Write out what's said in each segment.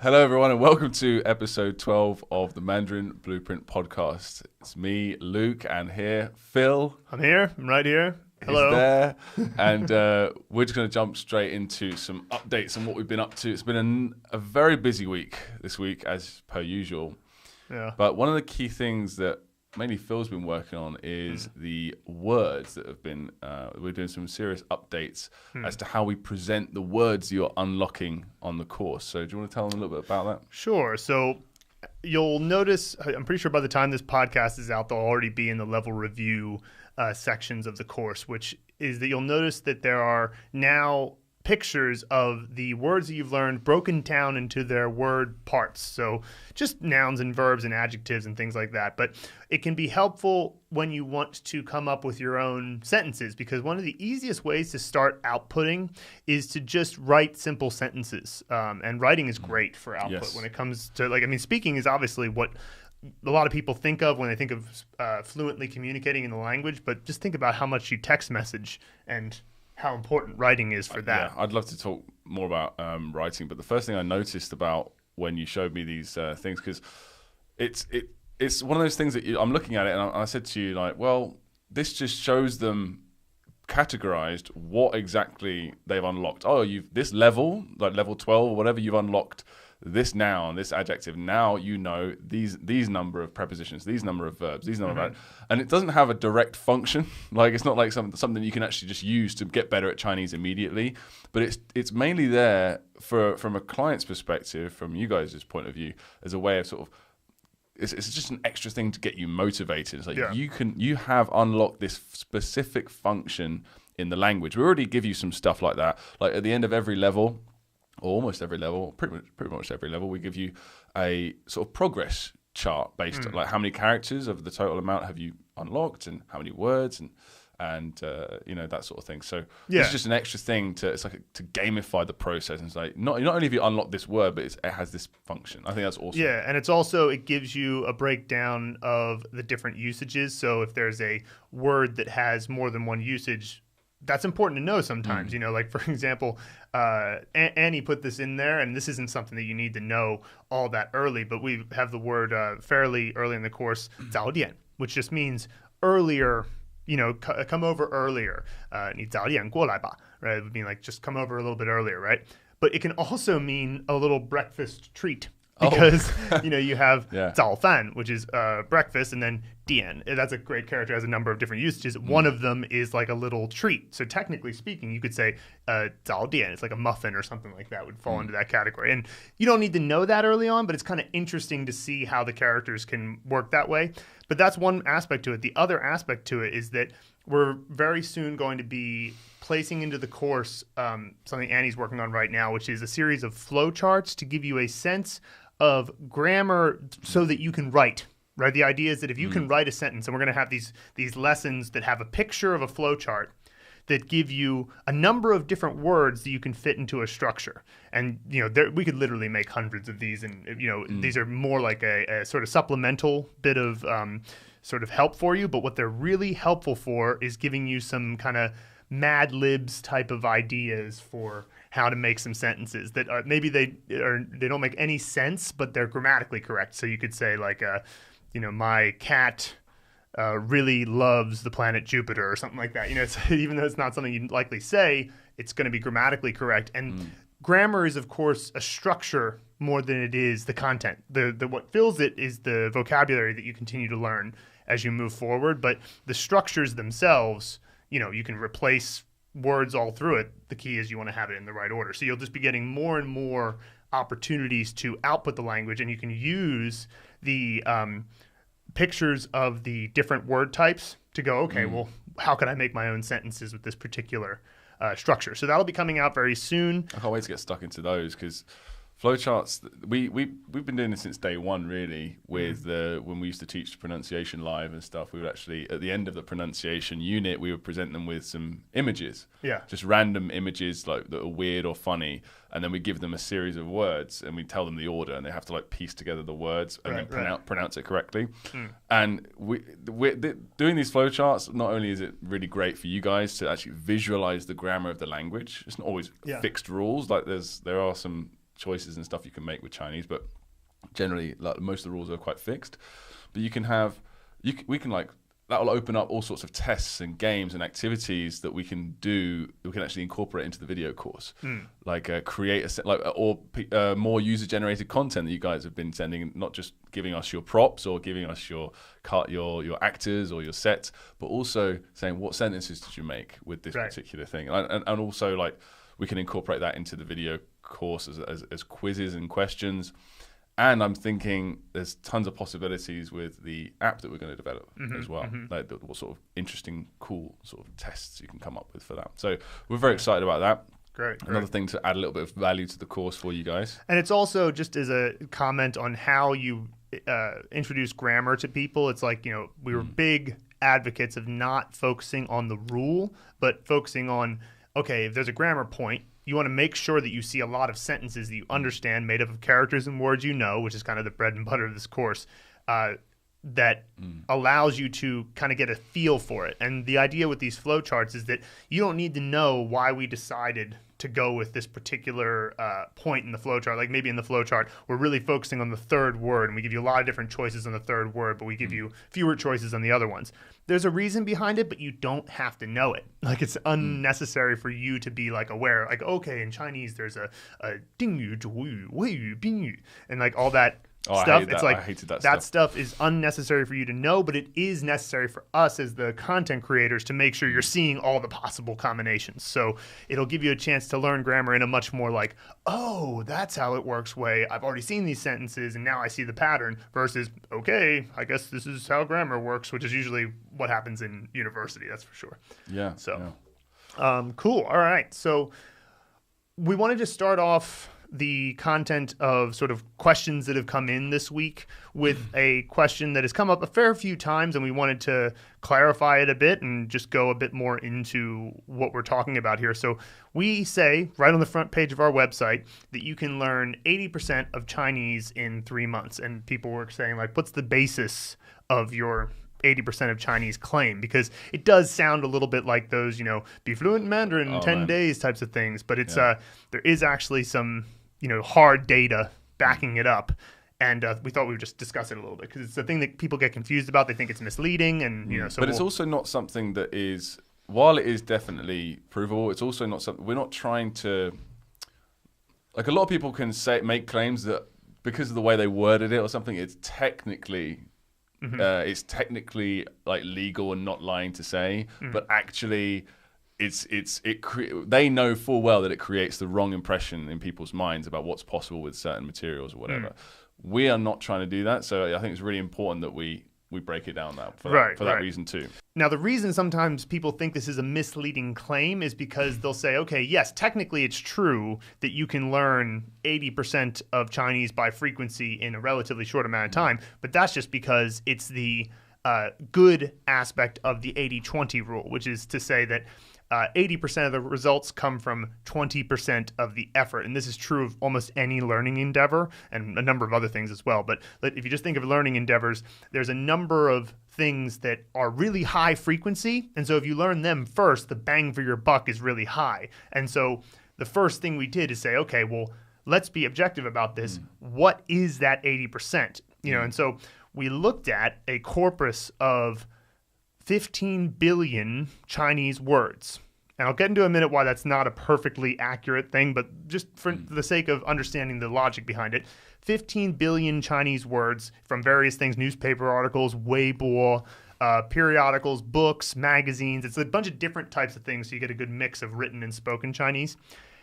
Hello, everyone, and welcome to episode 12 of the Mandarin Blueprint Podcast. It's me, Luke, and here, Phil. I'm here. I'm right here. Hello. He's there. And we're just going to jump straight into some updates on what we've been up to. It's been a very busy week this week, as per usual. Yeah. But one of the key things that mainly Phil's been working on is the words that have been, we're doing some serious updates as to how we present the words you're unlocking on the course. So do you want to tell them a little bit about that? Sure. So you'll notice, I'm pretty sure by the time this podcast is out, they'll already be in the level review sections of the course, which is that you'll notice that there are now pictures of the words that you've learned broken down into their word parts. So just nouns and verbs and adjectives and things like that. But it can be helpful when you want to come up with your own sentences, because one of the easiest ways to start outputting is to just write simple sentences. And writing is great for output when it comes to, speaking is obviously what a lot of people think of when they think of fluently communicating in the language, but just think about how much you text message and how important writing is for that. Yeah, I'd love to talk more about writing, but the first thing I noticed about when you showed me these things, because it's one of those things that I'm looking at it, and I said to you, like, well, this just shows them categorized what exactly they've unlocked. Oh, you've this level, like level 12 or whatever, you've unlocked this noun, this adjective. Now you know these number of prepositions, these number of verbs, these number of, and it doesn't have a direct function. Like, it's not like something you can actually just use to get better at Chinese immediately. But it's mainly there from a client's perspective, from you guys' point of view, as a way of sort of, it's just an extra thing to get you motivated. It's like you have unlocked this specific function in the language. We already give you some stuff like that. Like at the end of every level, or almost every level, pretty much every level, we give you a sort of progress chart based on like how many characters of the total amount have you unlocked and how many words and that sort of thing. So it's just an extra thing to gamify the process. And it's like not only have you unlocked this word, but it has this function. I think that's awesome. Yeah, and it gives you a breakdown of the different usages. So if there's a word that has more than one usage, that's important to know sometimes. Like, for example, Annie put this in there, and this isn't something that you need to know all that early, but we have the word fairly early in the course, 早点, which just means earlier, come over earlier. 你早点过来吧, right? It would mean like just come over a little bit earlier, right? But it can also mean a little breakfast treat. Because, you have 早饭, which is breakfast, and then 点. That's a great character, has a number of different usages. One of them is like a little treat. So technically speaking, you could say 早点. It's like a muffin or something like that would fall into that category. And you don't need to know that early on, but it's kind of interesting to see how the characters can work that way. But that's one aspect to it. The other aspect to it is that we're very soon going to be placing into the course something Annie's working on right now, which is a series of flowcharts to give you a sense of grammar so that you can write, right? The idea is that if you can write a sentence, and we're going to have these lessons that have a picture of a flowchart that give you a number of different words that you can fit into a structure. And, we could literally make hundreds of these, and, these are more like a sort of supplemental bit of sort of help for you. But what they're really helpful for is giving you some kind of Mad Libs type of ideas for how to make some sentences that are, maybe they don't make any sense, but they're grammatically correct. So you could say like, my cat really loves the planet Jupiter or something like that. Even though it's not something you'd likely say, it's going to be grammatically correct. And grammar is, of course, a structure more than it is the content. The what fills it is the vocabulary that you continue to learn as you move forward. But the structures themselves, you can replace words all through it. The key is you want to have it in the right order. So you'll just be getting more and more opportunities to output the language, and you can use the pictures of the different word types to go, okay, well, how can I make my own sentences with this particular structure? So that'll be coming out very soon. I can't wait to get stuck into those, because flowcharts, we've been doing this since day one, really, with when we used to teach pronunciation live and stuff. We would actually, at the end of the pronunciation unit, we would present them with some images. Yeah. Just random images like that are weird or funny, and then we give them a series of words, and we tell them the order, and they have to like piece together the words and then pronounce it correctly. And we're doing these flowcharts. Not only is it really great for you guys to actually visualize the grammar of the language, it's not always fixed rules. Like there are some choices and stuff you can make with Chinese, but generally, like, most of the rules are quite fixed. But you can have, we can like, that will open up all sorts of tests and games and activities that we can do. We can actually incorporate into the video course, like create more user-generated content that you guys have been sending, not just giving us your props or giving us your actors or your sets, but also saying what sentences did you make with this particular thing, and also like we can incorporate that into the video course as quizzes and questions. And I'm thinking there's tons of possibilities with the app that we're going to develop as well. Like what sort of interesting, cool sort of tests you can come up with for that. So we're very excited about that. Great. Another thing to add a little bit of value to the course for you guys. And it's also just as a comment on how you introduce grammar to people. It's like, we were big advocates of not focusing on the rule, but focusing on, okay, if there's a grammar point, you want to make sure that you see a lot of sentences that you understand made up of characters and words which is kind of the bread and butter of this course, that allows you to kind of get a feel for it. And the idea with these flowcharts is that you don't need to know why we decided to go with this particular point in the flowchart. Like maybe in the flowchart, we're really focusing on the third word, and we give you a lot of different choices on the third word, but we give you fewer choices on the other ones. There's a reason behind it, but you don't have to know it. Like it's unnecessary for you to be like aware, like, okay, in Chinese, there's a 定语, 主语, 谓语, 宾语, and like all that stuff. It's like I hated that stuff is unnecessary for you to know, but it is necessary for us as the content creators to make sure you're seeing all the possible combinations. So it'll give you a chance to learn grammar in a much more like, oh, that's how it works way. I've already seen these sentences and now I see the pattern, versus, okay, I guess this is how grammar works, which is usually what happens in university, that's for sure. Yeah. So, cool. All right. So we wanted to start off the content of sort of questions that have come in this week with a question that has come up a fair few times, and we wanted to clarify it a bit and just go a bit more into what we're talking about here. So we say right on the front page of our website that you can learn 80% of Chinese in 3 months. And people were saying, like, what's the basis of your 80% of Chinese claim? Because it does sound a little bit like those, be fluent in Mandarin in 10 days types of things. But it's there is actually some hard data backing it up, and we thought we would just discuss it a little bit because it's the thing that people get confused about. They think it's misleading, and So but it's also not something that is, while it is definitely provable, it's also not something. We're not trying to, like, a lot of people can make claims that because of the way they worded it or something, it's technically like legal and not lying to say, but actually they know full well that it creates the wrong impression in people's minds about what's possible with certain materials or whatever. We are not trying to do that, so I think it's really important that we break it down for that reason too. Now, the reason sometimes people think this is a misleading claim is because they'll say, okay, yes, technically it's true that you can learn 80% of Chinese by frequency in a relatively short amount of time, but that's just because it's the good aspect of the 80-20 rule, which is to say that 80% of the results come from 20% of the effort. And this is true of almost any learning endeavor and a number of other things as well. But if you just think of learning endeavors, there's a number of things that are really high frequency. And so if you learn them first, the bang for your buck is really high. And so the first thing we did is say, okay, well, let's be objective about this. What is that 80%? And so we looked at a corpus of 15 billion Chinese words. And I'll get into a minute why that's not a perfectly accurate thing, but just for the sake of understanding the logic behind it, 15 billion Chinese words from various things, newspaper articles, Weibo, periodicals, books, magazines. It's a bunch of different types of things, so you get a good mix of written and spoken Chinese.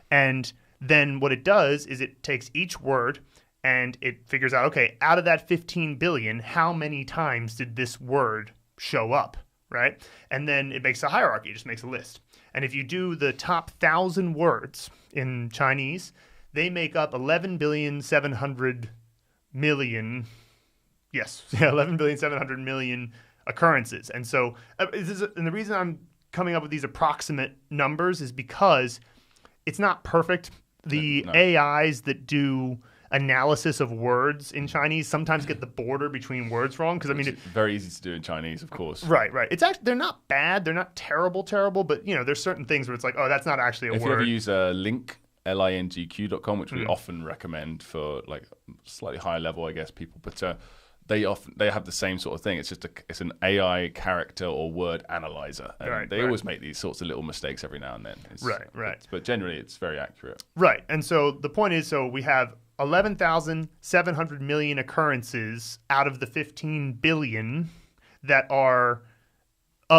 And then what it does is it takes each word and it figures out, okay, out of that 15 billion, how many times did this word show up, right? And then it makes a hierarchy, it just makes a list. And if you do the top 1,000 words in Chinese, they make up 11,700,000,000. Yes, 11,700,000,000 occurrences. And so, and the reason I'm coming up with these approximate numbers is because it's not perfect. The AIs that do analysis of words in Chinese sometimes get the border between words wrong, because it's very easy to do in Chinese, of course. Right. It's actually, they're not bad, they're not terrible, but there's certain things where it's like, oh, that's not actually a word. If you ever use a link lingq.com, which we often recommend for like slightly higher level, I guess, people. But they have the same sort of thing. It's just it's an AI character or word analyzer. And they always make these sorts of little mistakes every now and then. But generally, it's very accurate. Right. And so the point is, so we have 11,700 million occurrences out of the 15 billion that are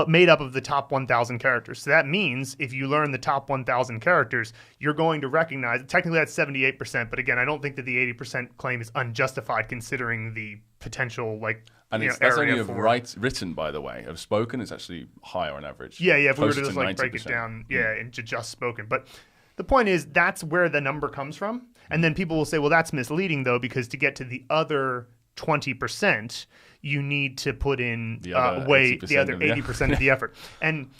made up of the top 1,000 characters. So that means if you learn the top 1,000 characters, you're going to recognize, technically that's 78%, but again, I don't think that the 80% claim is unjustified considering the potential, like, that's only of written, by the way. Of spoken, it's actually higher on average. Yeah, if we were to just like break it down, into just spoken. But the point is, that's where the number comes from. And then people will say, well, that's misleading, though, because to get to the other 20%, you need to put in the other 80% of the effort. And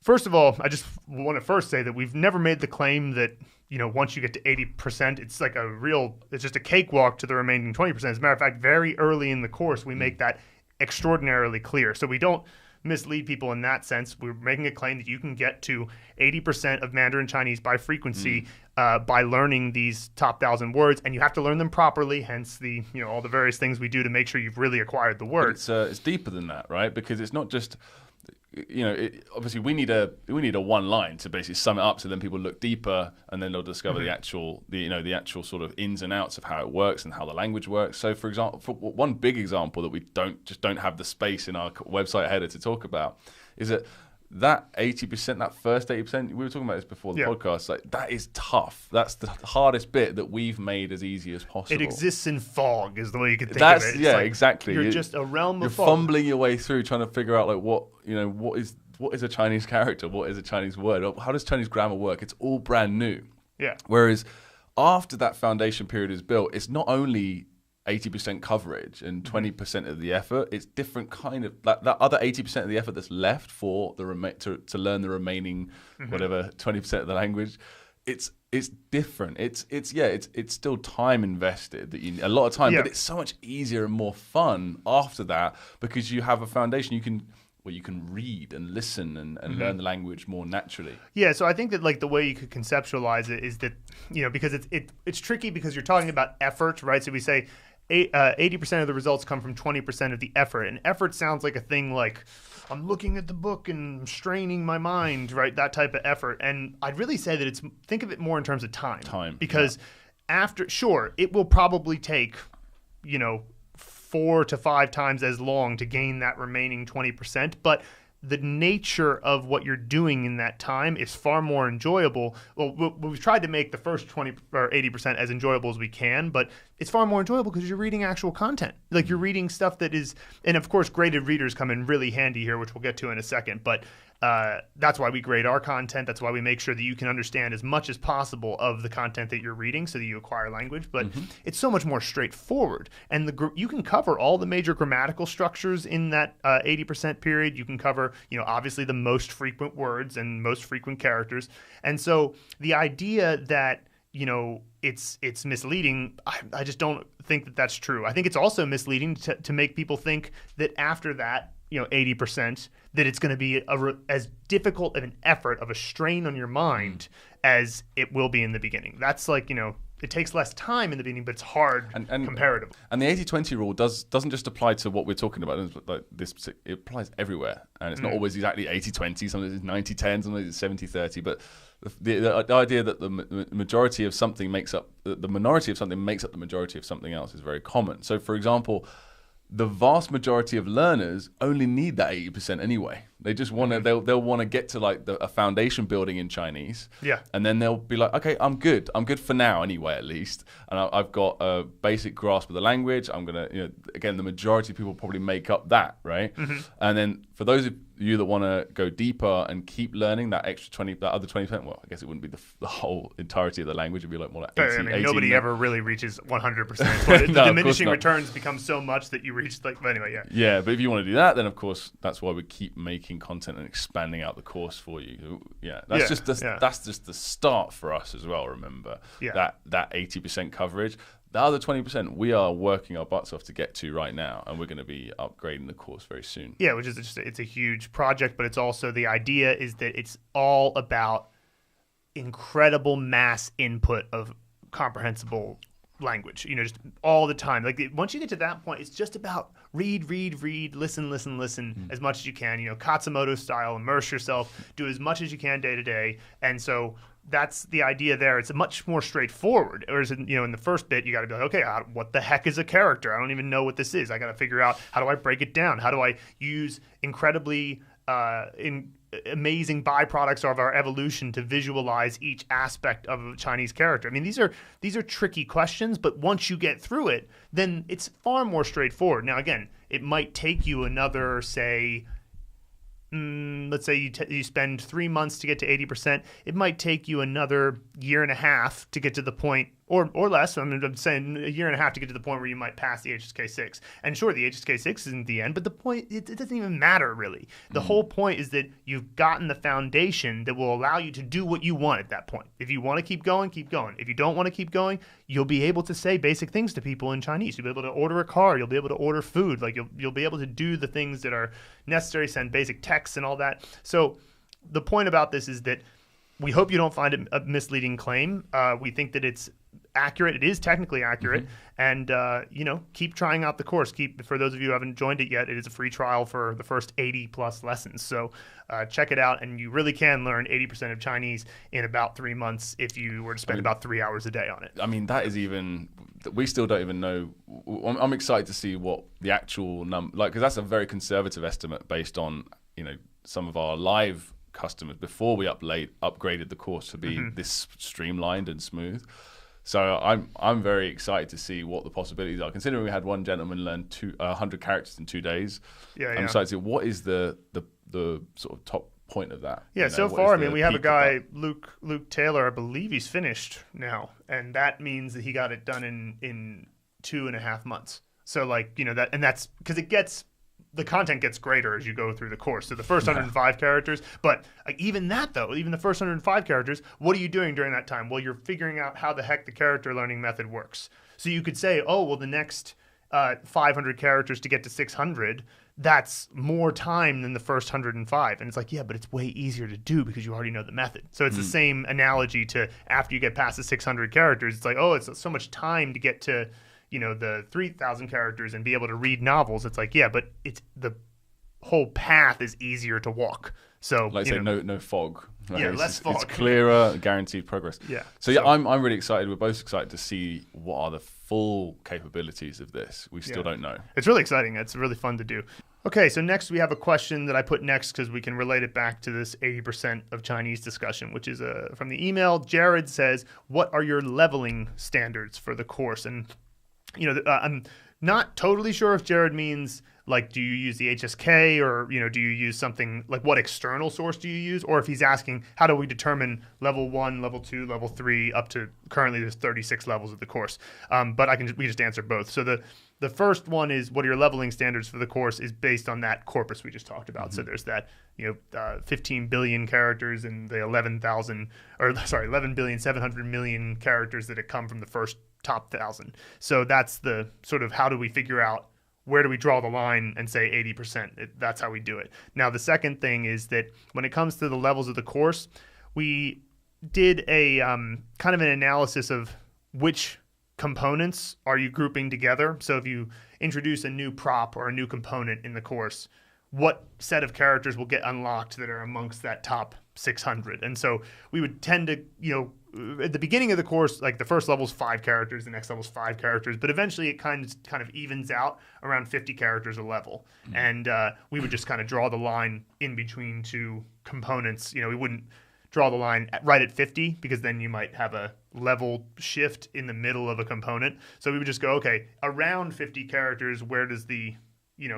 first of all, I just want to first say that we've never made the claim that, once you get to 80%, it's like it's just a cakewalk to the remaining 20%. As a matter of fact, very early in the course, we make that extraordinarily clear. So we don't mislead people in that sense. We're making a claim that you can get to 80% of Mandarin Chinese by frequency by learning these top 1,000 words, and you have to learn them properly, hence the all the various things we do to make sure you've really acquired the word. It's deeper than that, right? Because it's not just obviously we need a one line to basically sum it up, so then people look deeper and then they'll discover the actual sort of ins and outs of how it works and how the language works. So for example, one big example that we don't have the space in our website header to talk about is that 80%, that first 80%, we were talking about this before the podcast, like that is tough. That's the hardest bit that we've made as easy as possible. It exists in fog is the way you could think of it. It's exactly. You're just a realm of fog. You're fumbling your way through trying to figure out like what is a Chinese character? What is a Chinese word? How does Chinese grammar work? It's all brand new. Yeah. Whereas after that foundation period is built, it's not only 80% coverage and 20% of the effort. It's different kind of that other 80% of the effort that's left for to learn the remaining whatever 20% of the language. It's different. It's still time invested, a lot of time, but it's so much easier and more fun after that because you have a foundation. You can read and listen and learn the language more naturally. Yeah, so I think that like the way you could conceptualize it is that because it's tricky because you're talking about effort, right? So we say 80% of the results come from 20% of the effort. And effort sounds like a thing like I'm looking at the book and straining my mind, right? That type of effort. And I'd really say that think of it more in terms of time. Because it will probably take, 4 to 5 times as long to gain that remaining 20%. But the nature of what you're doing in that time is far more enjoyable. Well, we've tried to make the first 20 or 80% as enjoyable as we can, but it's far more enjoyable because you're reading actual content. Like you're reading stuff that is, and of course, graded readers come in really handy here, which we'll get to in a second. But that's why we grade our content. That's why we make sure that you can understand as much as possible of the content that you're reading so that you acquire language. But it's so much more straightforward. And you can cover all the major grammatical structures in that 80% period. You can cover, obviously the most frequent words and most frequent characters. And so the idea that, it's misleading, I just don't think that that's true. I think it's also misleading to make people think that after that, 80%, that it's going to be as difficult of an effort, of a strain on your mind as it will be in the beginning. That's like, it takes less time in the beginning, but it's hard and comparatively. And the 80-20 rule doesn't just apply to what we're talking about. Like this, it applies everywhere. And it's not always exactly 80-20. Sometimes it's 90-10, sometimes it's 70-30. But the idea that the majority of something makes up, the minority of something makes up the majority of something else is very common. So, for example, the vast majority of learners only need that 80% anyway. They just want to, they'll want to get to like a foundation building in Chinese. Yeah. And then they'll be like, okay, I'm good. I'm good for now anyway, at least. And I've got a basic grasp of the language. I'm going to, again, the majority of people probably make up that, right? And then for those of you that want to go deeper and keep learning that extra 20, that other 20%, well, I guess it wouldn't be the whole entirety of the language. It'd be like more like 80, nobody ever really reaches 100%. But the diminishing returns become so much that you reach but anyway, yeah. Yeah, but if you want to do that, then of course, that's why we keep making content and expanding out the course for you. Yeah, that's just the start for us as well, remember. Yeah. That 80% coverage. The other 20% we are working our butts off to get to right now, and we're going to be upgrading the course very soon. Yeah, which is it's a huge project, but it's also the idea is that it's all about incredible mass input of comprehensible language, just all the time. Like once you get to that point, it's just about read, listen as much as you can, Katsumoto style, immerse yourself, do as much as you can day to day. And so that's the idea there. It's much more straightforward. Whereas, in the first bit, you got to be like, okay, what the heck is a character? I don't even know what this is. I got to figure out, how do I break it down? How do I use incredibly amazing byproducts of our evolution to visualize each aspect of a Chinese character? I mean, these are tricky questions, but once you get through it, then it's far more straightforward. Now, again, it might take you another, say, let's say you spend 3 months to get to 80%. It might take you another year and a half to get to the point, or less. I'm saying a year and a half to get to the point where you might pass the HSK 6. And sure, the HSK 6 isn't the end, but the point, it doesn't even matter really. The whole point is that you've gotten the foundation that will allow you to do what you want at that point. If you want to keep going, keep going. If you don't want to keep going, you'll be able to say basic things to people in Chinese. You'll be able to order a car. You'll be able to order food. Like you'll be able to do the things that are necessary, send basic texts and all that. So the point about this is that we hope you don't find it a misleading claim. We think that it's accurate. It is technically accurate. And, keep trying out the course. For those of you who haven't joined it yet, it is a free trial for the first 80 plus lessons. So check it out. And you really can learn 80% of Chinese in about 3 months if you were to spend about 3 hours a day on it. I mean, that is we still don't even know. I'm excited to see what the actual number, because that's a very conservative estimate based on, some of our live customers before we upgraded the course to be this streamlined and smooth. So I'm very excited to see what the possibilities are. Considering we had one gentleman learn 100 characters in 2 days, I'm excited to see what is the sort of top point of that. Yeah, so far, we have a guy, Luke Taylor, I believe he's finished now, and that means that he got it done in 2.5 months. So that's because the content gets greater as you go through the course. So the first 105 characters, but even that though, even the first 105 characters, what are you doing during that time? Well, you're figuring out how the heck the character learning method works. So you could say, the next 500 characters to get to 600, that's more time than the first 105. And it's like, yeah, but it's way easier to do because you already know the method. So it's the same analogy to after you get past the 600 characters, it's like, it's so much time to get to the 3,000 characters and be able to read novels. It's like, yeah, but it's the whole path is easier to walk. So no fog. Right? Yeah, less fog. It's clearer, guaranteed progress. Yeah. So I'm really excited. We're both excited to see what are the full capabilities of this. We still don't know. It's really exciting. It's really fun to do. Okay, so next we have a question that I put next because we can relate it back to this 80% of Chinese discussion, which is from the email. Jared says, what are your leveling standards for the course? And I'm not totally sure if Jared means do you use the HSK or, do you use something what external source do you use? Or if he's asking, how do we determine level 1, level 2, level 3, up to currently there's 36 levels of the course. But we just answer both. So the first one is what are your leveling standards for the course is based on that corpus we just talked about. So there's that, 15 billion characters and the 11,700,000,000 characters that have come from the first top 1,000. So that's the sort of how do we figure out where do we draw the line and say 80%? That's how we do it. Now, the second thing is that when it comes to the levels of the course, we did a kind of an analysis of which components are you grouping together. So if you introduce a new prop or a new component in the course, what set of characters will get unlocked that are amongst that top 600? And so we would tend to, at the beginning of the course, the first level's 5 characters, the next level's 5 characters, but eventually it kind of evens out around 50 characters a level. And we would just kind of draw the line in between two components. We wouldn't draw the line right at 50 because then you might have a level shift in the middle of a component. So we would just go, okay, around 50 characters, where does the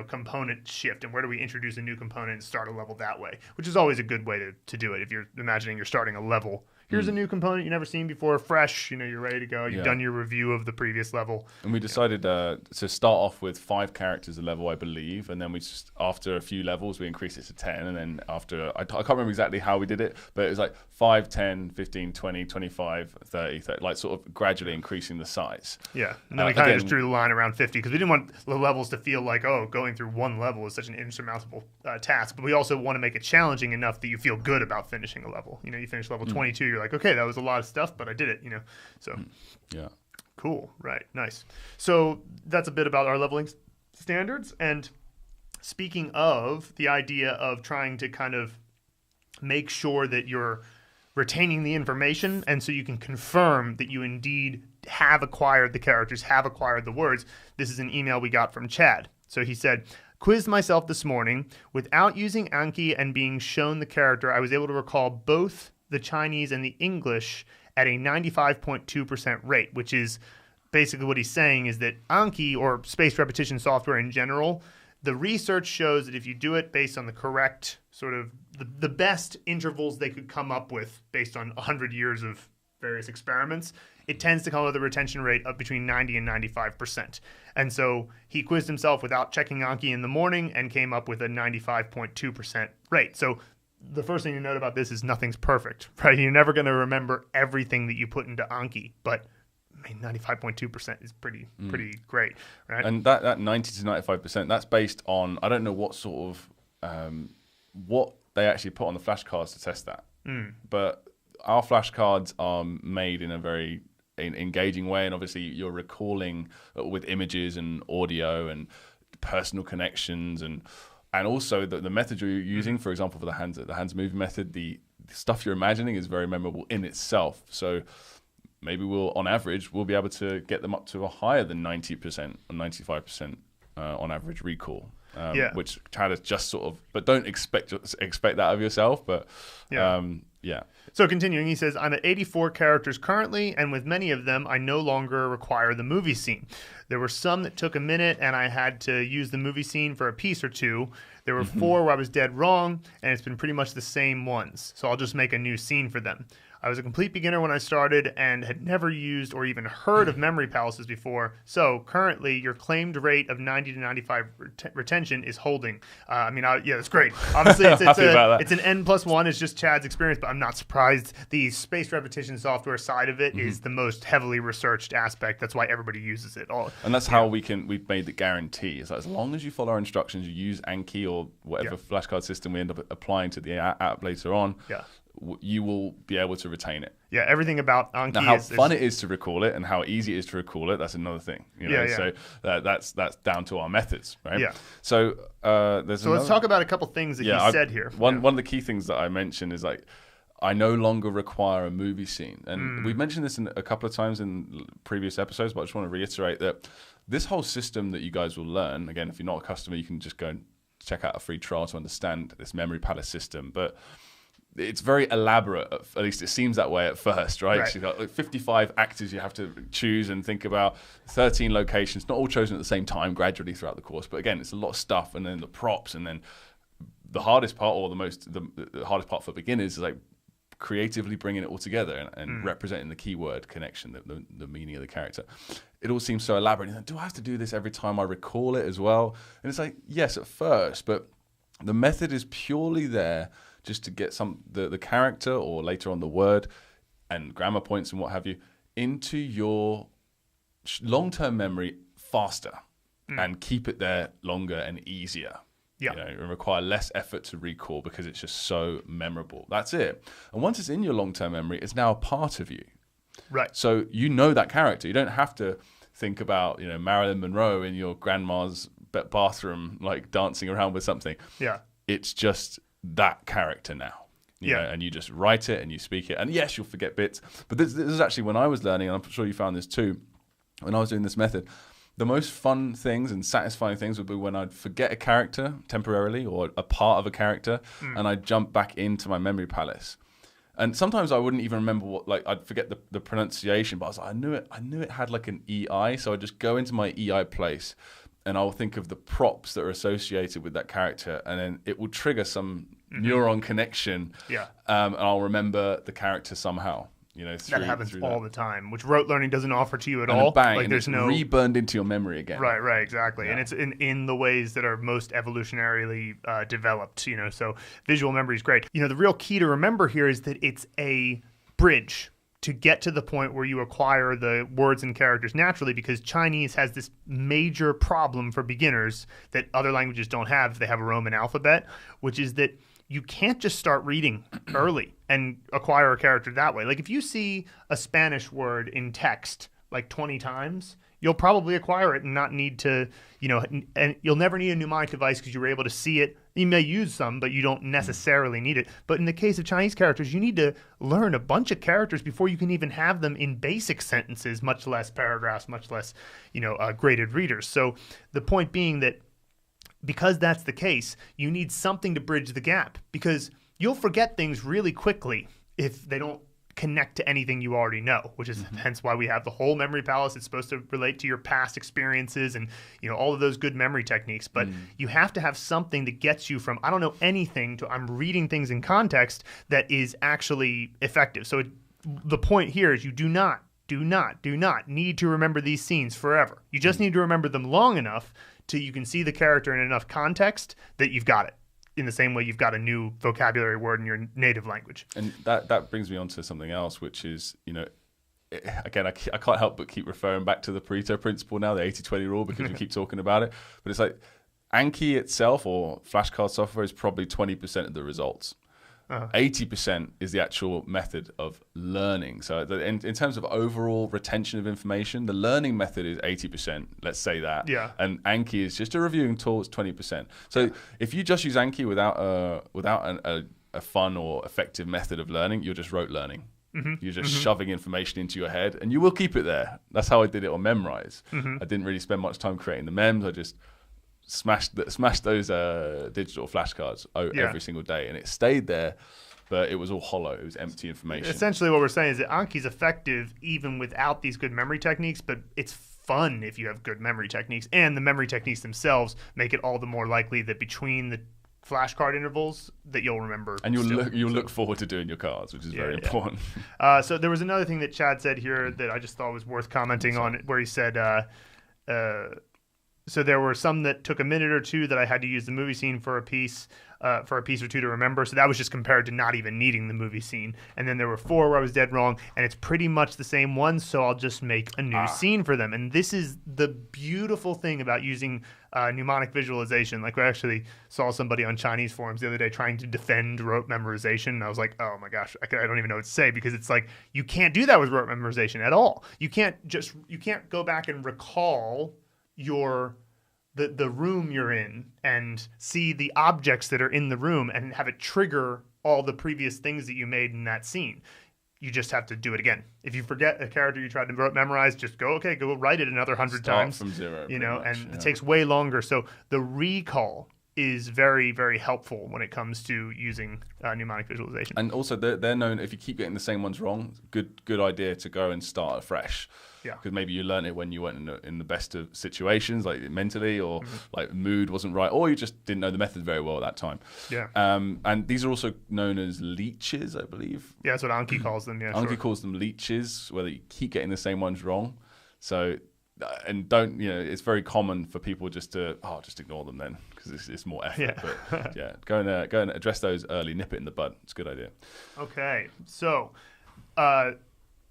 component shift and where do we introduce a new component and start a level that way, which is always a good way to do it. If you're imagining you're starting a level, here's a new component you've never seen before, fresh, you're ready to go. You've done your review of the previous level. And we decided to start off with 5 characters a level, I believe. And then after a few levels, we increased it to 10. And then after, I can't remember exactly how we did it, but it was 5, 10, 15, 20, 25, 30, sort of gradually increasing the size. Yeah. And then we kind of just drew the line around 50 because we didn't want the levels to feel like, going through one level is such an insurmountable task. But we also want to make it challenging enough that you feel good about finishing a level. You finish level 22, you're you're like, okay, that was a lot of stuff, but I did it, So Yeah. cool. Right. Nice. So that's a bit about our leveling standards. And speaking of the idea of trying to kind of make sure that you're retaining the information, and so you can confirm that you indeed have acquired the characters, have acquired the words. This is an email we got from Chad. So he said, quizzed myself this morning. Without using Anki and being shown the character, I was able to recall both the Chinese and the English at a 95.2% rate, which is basically what he's saying is that Anki, or spaced repetition software in general, the research shows that if you do it based on the correct sort of the best intervals they could come up with based on 100 years of various experiments, it tends to come with a retention rate of between 90 and 95%. And so he quizzed himself without checking Anki in the morning and came up with a 95.2% rate. So the first thing to note about this is nothing's perfect, right? You're never going to remember everything that you put into Anki, but 95.2% is pretty great, right? And that 90 to 95%, that's based on, I don't know what sort of, what they actually put on the flashcards to test that. But our flashcards are made in a very engaging way, and obviously you're recalling with images and audio and personal connections, and also the method you're using, for example, for the hands moving method, the stuff you're imagining is very memorable in itself. So maybe on average, we'll be able to get them up to a higher than 90% or 95% on average recall. Which Chad is just sort of, but don't expect that of yourself. But yeah. So continuing, he says, I'm at 84 characters currently, and with many of them, I no longer require the movie scene. There were some that took a minute, and I had to use the movie scene for a piece or two. There were 4 where I was dead wrong, and it's been pretty much the same ones. So I'll just make a new scene for them. I was a complete beginner when I started and had never used or even heard of memory palaces before. So currently, your claimed rate of 90 to 95 retention is holding. That's great. Obviously, it's an N+1. It's just Chad's experience, but I'm not surprised. The spaced repetition software side of it is the most heavily researched aspect. That's why everybody uses it. And that's how we've made the guarantee. It's like, as long as you follow our instructions, you use Anki or whatever flashcard system we end up applying to the app later on. You will be able to retain it. Yeah, everything about Anki. Now, how fun it is to recall it and how easy it is to recall it, that's another thing. So that's down to our methods, right? Yeah. So let's talk about a couple things that he said here. One of the key things that I mentioned is like, I no longer require a movie scene. And we've mentioned this a couple of times in previous episodes, but I just want to reiterate that this whole system that you guys will learn, again, if you're not a customer, you can just go and check out a free trial to understand this memory palace system. But it's very elaborate, at least it seems that way at first, right? So you've got like 55 actors you have to choose and think about, 13 locations, not all chosen at the same time, gradually throughout the course. But again, it's a lot of stuff, and then the props, and then the hardest part, or the hardest part for beginners, is like creatively bringing it all together and representing the keyword connection, the meaning of the character. It all seems so elaborate. Like, do I have to do this every time I recall it as well? And it's like, yes, at first, but the method is purely there just to get the character, or later on the word and grammar points and what have you, into your long-term memory faster and keep it there longer and easier. And require less effort to recall because it's just so memorable. That's it. And once it's in your long-term memory, it's now a part of you. Right. So you know that character. You don't have to think about Marilyn Monroe in your grandma's bathroom, like dancing around with something. Yeah. It's just that character now. You know, and you just write it and you speak it. And yes, you'll forget bits. But this is actually when I was learning, and I'm sure you found this too, when I was doing this method, the most fun things and satisfying things would be when I'd forget a character temporarily, or a part of a character, and I'd jump back into my memory palace. And sometimes I wouldn't even remember I'd forget the pronunciation, but I was like, I knew it had like an EI. So I'd just go into my EI place, and I'll think of the props that are associated with that character, and then it will trigger some neuron connection. And I'll remember the character somehow. That happens all the time, which rote learning doesn't offer to you at all. Bang, like there's no reburned into your memory again. Right, exactly. And it's in the ways that are most evolutionarily developed. So visual memory is great. The real key to remember here is that it's a bridge to get to the point where you acquire the words and characters naturally, because Chinese has this major problem for beginners that other languages don't have if they have a Roman alphabet, which is that you can't just start reading early and acquire a character that way. Like if you see a Spanish word in text like 20 times, you'll probably acquire it and not need to, and you'll never need a mnemonic device because you were able to see it. You may use some, but you don't necessarily need it. But in the case of Chinese characters, you need to learn a bunch of characters before you can even have them in basic sentences, much less paragraphs, much less, graded readers. So the point being that because that's the case, you need something to bridge the gap, because you'll forget things really quickly if they don't connect to anything you already know, which is hence why we have the whole memory palace. It's supposed to relate to your past experiences and all of those good memory techniques, but you have to have something that gets you from I don't know anything to I'm reading things in context that is actually effective. So the point here is you do not need to remember these scenes forever. You just need to remember them long enough till you can see the character in enough context that you've got it. In the same way you've got a new vocabulary word in your native language. And that brings me on to something else, which is, again, I can't help but keep referring back to the Pareto principle now, the 80-20 rule, because we keep talking about it. But it's like Anki itself or flashcard software is probably 20% of the results. 80% is the actual method of learning. So in terms of overall retention of information, the learning method is 80%, let's say that. Yeah. And Anki is just a reviewing tool, it's 20%. So if you just use Anki without a fun or effective method of learning, you're just rote learning. You're just shoving information into your head, and you will keep it there. That's how I did it on Memrise. I didn't really spend much time creating the mems. I just smashed those digital flashcards every single day, and it stayed there, but it was all hollow. It was empty information. Essentially what we're saying is that Anki's effective even without these good memory techniques, but it's fun if you have good memory techniques, and the memory techniques themselves make it all the more likely that between the flashcard intervals that you'll remember. And you'll look forward to doing your cards, which is very important. So there was another thing that Chad said here that I just thought was worth commenting on, where he said so there were some that took a minute or two that I had to use the movie scene for a piece or two to remember. So that was just compared to not even needing the movie scene. And then there were 4 where I was dead wrong, and it's pretty much the same ones, so I'll just make a new scene for them. And this is the beautiful thing about using mnemonic visualization. Like, we actually saw somebody on Chinese forums the other day trying to defend rote memorization. And I was like, oh my gosh, I don't even know what to say, because it's like, you can't do that with rote memorization at all. You can't go back and recall the room you're in and see the objects that are in the room and have it trigger all the previous things that you made in that scene. You just have to do it again. If you forget a character you tried to memorize, just go write it another 100 times. Start from zero, it takes way longer. So the recall is very, very helpful when it comes to using mnemonic visualization. And also, they're known, if you keep getting the same ones wrong, good idea to go and start afresh. Yeah. Because maybe you learned it when you weren't in the best of situations, like mentally, or like mood wasn't right, or you just didn't know the method very well at that time. Yeah. And these are also known as leeches, I believe. Yeah, that's what Anki calls them. Yeah. Anki calls them leeches, whether you keep getting the same ones wrong. So, and don't, it's very common for people just to just ignore them then, because it's more effort. Yeah. But yeah, go and address those early, nip it in the bud. It's a good idea. Okay, so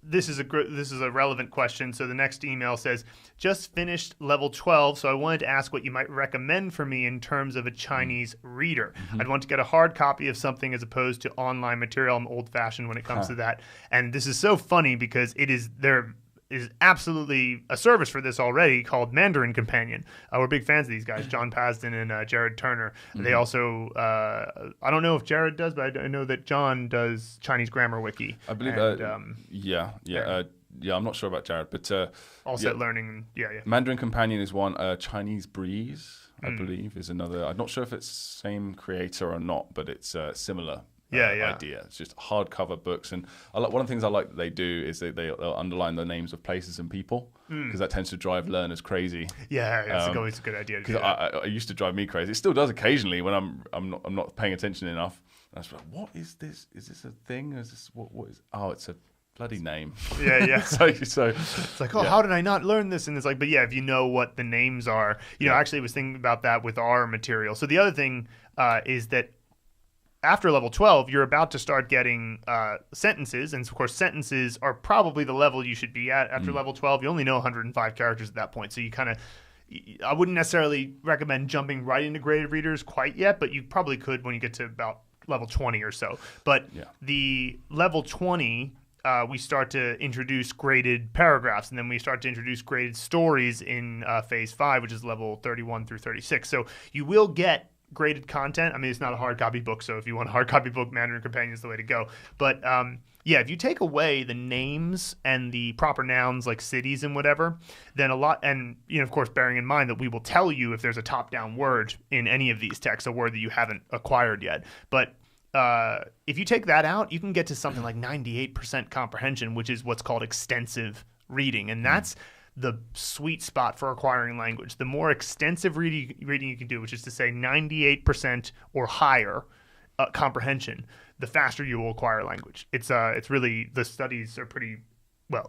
this is a relevant question. So the next email says, just finished level 12, so I wanted to ask what you might recommend for me in terms of a Chinese reader. I'd want to get a hard copy of something as opposed to online material. I'm old-fashioned when it comes to that. And this is so funny because there is absolutely a service for this already called Mandarin Companion. We're big fans of these guys, John Pasden and Jared Turner. They also, I don't know if Jared does, but I know that John does Chinese Grammar Wiki. I believe, I'm not sure about Jared, but All Set Learning, yeah. Mandarin Companion is one. Chinese Breeze, I believe, is another. I'm not sure if it's same creator or not, but it's similar. Idea. It's just hardcover books, and one of the things I like that they do is they'll underline the names of places and people, because that tends to drive learners crazy. Yeah, it's always a good idea. Because I used to drive me crazy. It still does occasionally when I'm not paying attention enough. And I was like, what is this? Is this a thing? Is this what is? Oh, it's a bloody name. Yeah. so it's like, how did I not learn this? And it's like, but yeah, if you know what the names are, actually I was thinking about that with our material. So the other thing is that after level 12, you're about to start getting sentences. And of course, sentences are probably the level you should be at after level 12. You only know 105 characters at that point. So I wouldn't necessarily recommend jumping right into graded readers quite yet, but you probably could when you get to about level 20 or so. But the level 20, we start to introduce graded paragraphs, and then we start to introduce graded stories in phase 5, which is level 31 through 36. So you will get graded content. I mean, it's not a hard copy book, so if you want a hard copy book, Mandarin Companion is the way to go. But if you take away the names and the proper nouns like cities and whatever, then and of course, bearing in mind that we will tell you if there's a top-down word in any of these texts, a word that you haven't acquired yet. But if you take that out, you can get to something like 98% comprehension, which is what's called extensive reading, and that's the sweet spot for acquiring language. The more extensive reading you can do, which is to say 98% or higher comprehension, the faster you will acquire language. It's really, the studies are pretty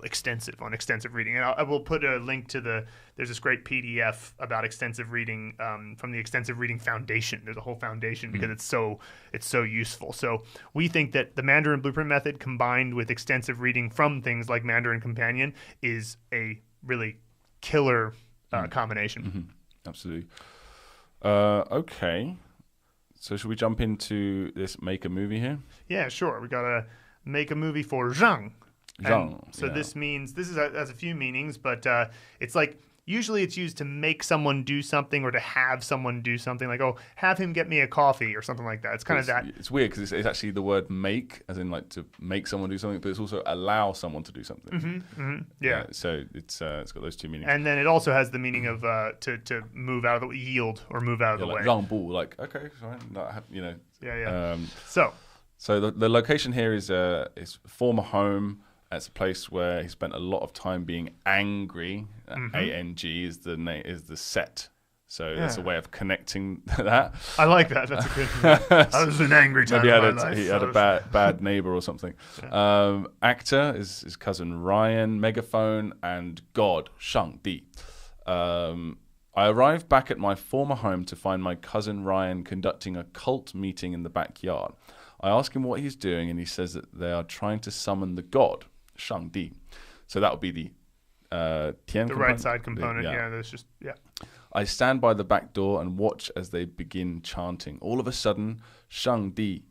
extensive on extensive reading. And I will put a link to there's this great PDF about extensive reading from the Extensive Reading Foundation. There's a whole foundation because it's so useful. So we think that the Mandarin Blueprint Method combined with extensive reading from things like Mandarin Companion is a really killer combination. Mm-hmm. Absolutely. Okay. So should we jump into this make a movie here? Yeah, sure. We got to make a movie for RÀNG. This means, this has a few meanings, but it's like, usually it's used to make someone do something or to have someone do something, like, oh, have him get me a coffee or something like that. It's kind of that. It's weird because it's actually the word make, as in like to make someone do something, but it's also allow someone to do something. Mm-hmm, mm-hmm, yeah. So it's got those two meanings. And then it also has the meaning of to move out of the way, yield or move out of the like way. 让步, like, okay, fine, you know. Yeah. So the location here is former home. It's a place where he spent a lot of time being angry. A-N-G is the set. So that's a way of connecting that. I like that. That's a good I was an angry time Maybe in my life. He had a bad neighbor or something. Actor is his cousin Ryan. Megaphone and God, Shangdi. I arrived back at my former home to find my cousin Ryan conducting a cult meeting in the backyard. I ask him what he's doing, and he says that they are trying to summon the god, Shangdi. So that would be the Tian the right side component. That's just. I stand by the back door and watch as they begin chanting. All of a sudden, Shangdi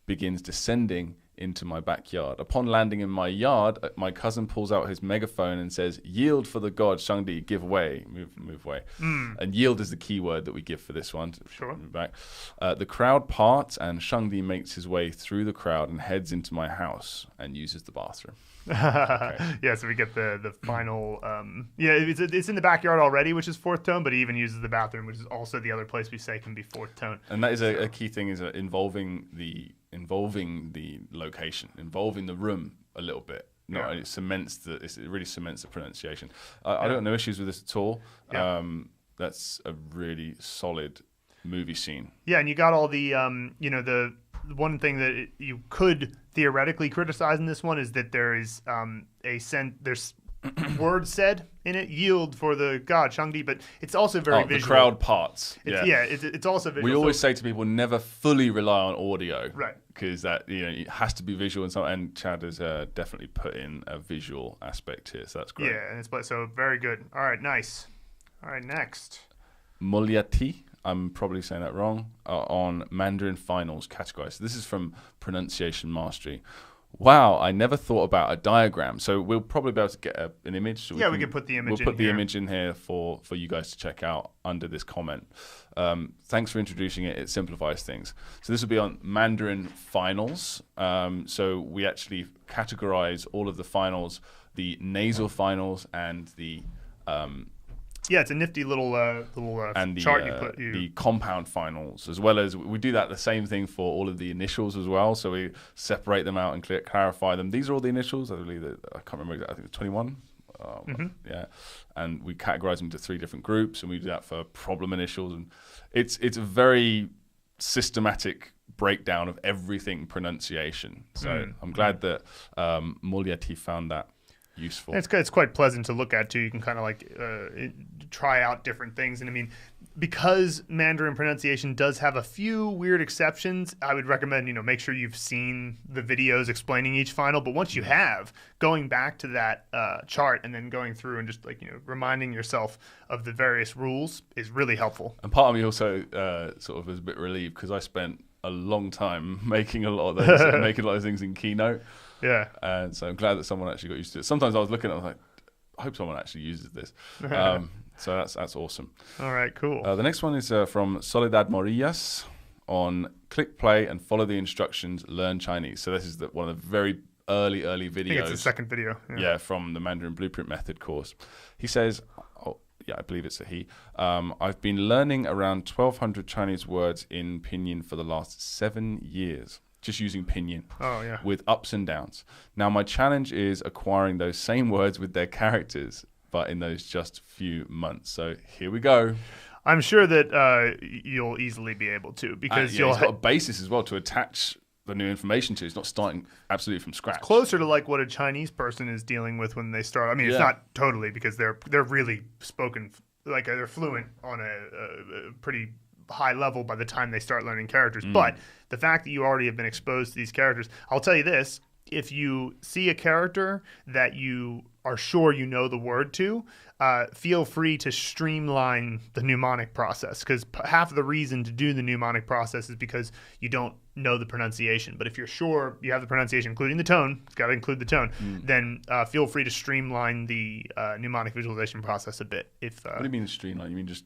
begins descending into my backyard. Upon landing in my yard, my cousin pulls out his megaphone and says, "Yield for the god, Shangdi, give way, move away." And yield is the key word that we give for this one. Sure. Back. The crowd parts and Shangdi makes his way through the crowd and heads into my house and uses the bathroom. Okay. Yeah, so we get the final. It's in the backyard already, which is fourth tone, but he even uses the bathroom, which is also the other place we say can be fourth tone. And that is a key thing, is involving the location, involving the room a little bit. It really cements the pronunciation. I don't have no issues with this at all. That's a really solid movie scene. Yeah, and you got all the the one thing that you could theoretically criticize in this one is that there is there's words said in it, yield for the god Shangdi, but it's also very visual. The crowd parts. It's also visual. We always say to people, never fully rely on audio, right? Because that it has to be visual, and Chad has definitely put in a visual aspect here, so that's great. Yeah, and it's so very good. All right, nice. All right, next. MULYATIH, I'm probably saying that wrong, on Mandarin Finals categorized. So this is from Pronunciation Mastery. Wow, I never thought about a diagram. So we'll probably be able to get an image. So we can put the image in here. We'll put the image in here for you guys to check out under this comment. Thanks for introducing it. It simplifies things. So this will be on Mandarin Finals. So we actually categorize all of the finals, the nasal finals and the... it's a nifty little and the, chart you put. The compound finals, as well as we do the same thing for all of the initials as well. So we separate them out and clarify them. These are all the initials. I believe that I can't remember exactly. I think it's 21. Yeah, and we categorize them into 3 different groups, and we do that for problem initials. And it's a very systematic breakdown of everything pronunciation. So I'm glad that MULYATIH found that useful. It's quite pleasant to look at too. You can kind of try out different things, and I mean, because Mandarin pronunciation does have a few weird exceptions, I would recommend make sure you've seen the videos explaining each final. But once you have, going back to that chart and then going through and just reminding yourself of the various rules is really helpful. And part of me also sort of was a bit relieved because I spent a long time making a lot of those, making a lot of things in Keynote. Yeah. And so I'm glad that someone actually got used to it. Sometimes I was looking at it, I was like, I hope someone actually uses this. So that's awesome. All right, cool. The next one is from SOLEDAD MORILLAS on click play and follow the instructions, learn Chinese. So this is one of the very early videos. I think it's the second video. Yeah, from the Mandarin Blueprint Method course. He says, yeah, I believe it's a he. I've been learning around 1,200 Chinese words in Pinyin for the last 7 years. Just using Pinyin. Oh, yeah. With ups and downs. Now, my challenge is acquiring those same words with their characters, but in those just few months. So here we go. I'm sure that you'll easily be able to, because you'll got a basis as well to attach the new information to. It's not starting absolutely from scratch. It's closer to like what a Chinese person is dealing with when they start. I mean, it's not totally, because they're really spoken, like they're fluent on a pretty high level by the time they start learning characters. But the fact that you already have been exposed to these characters, I'll tell you this, if you see a character that you are sure you know the word to, feel free to streamline the mnemonic process, because half of the reason to do the mnemonic process is because you don't know the pronunciation. But if you're sure you have the pronunciation, including the tone, it's got to include the tone, then feel free to streamline the mnemonic visualization process a bit. What do you mean streamline? You mean just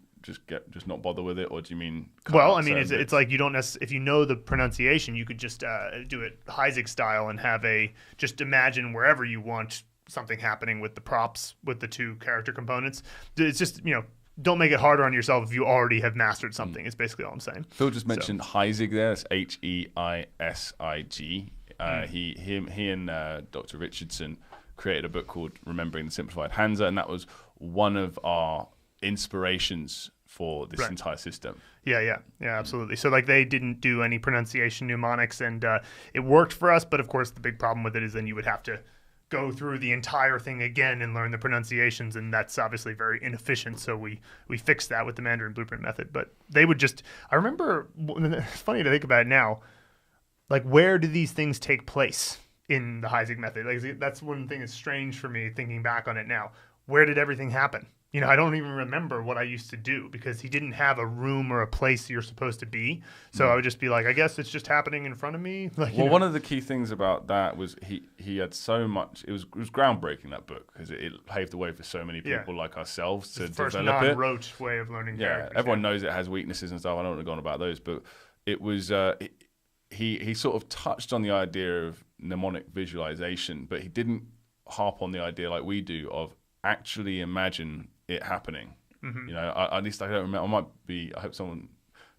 not bother with it, or do you mean? Well, I mean, it's like you don't necessarily, if you know the pronunciation, you could just do it Heisig style and have just imagine wherever you want something happening with the props, with the two character components. It's just, don't make it harder on yourself if you already have mastered something. It's basically all I'm saying. Phil just mentioned Heisig there. It's Heisig. He and Dr. Richardson created a book called Remembering the Simplified Hansa, and that was one of our inspirations for this entire system. Yeah, absolutely. So like they didn't do any pronunciation mnemonics, and it worked for us, but of course the big problem with it is then you would have to go through the entire thing again and learn the pronunciations, and that's obviously very inefficient. So we fixed that with the Mandarin Blueprint Method. But they would I remember, it's funny to think about it now, like where do these things take place in the Heisig method? Like that's one thing that's strange for me thinking back on it now. Where did everything happen? I don't even remember what I used to do, because he didn't have a room or a place you're supposed to be. So I would just be like, I guess it's just happening in front of me. Like, one of the key things about that was he had so much. It was groundbreaking, that book, because it paved the way for so many people like ourselves to develop it. First non-roach way of learning characters. Everyone knows it has weaknesses and stuff. I don't want to go on about those, but it was he sort of touched on the idea of mnemonic visualization, but he didn't harp on the idea like we do of actually imagine it happening. At least I don't remember. I hope someone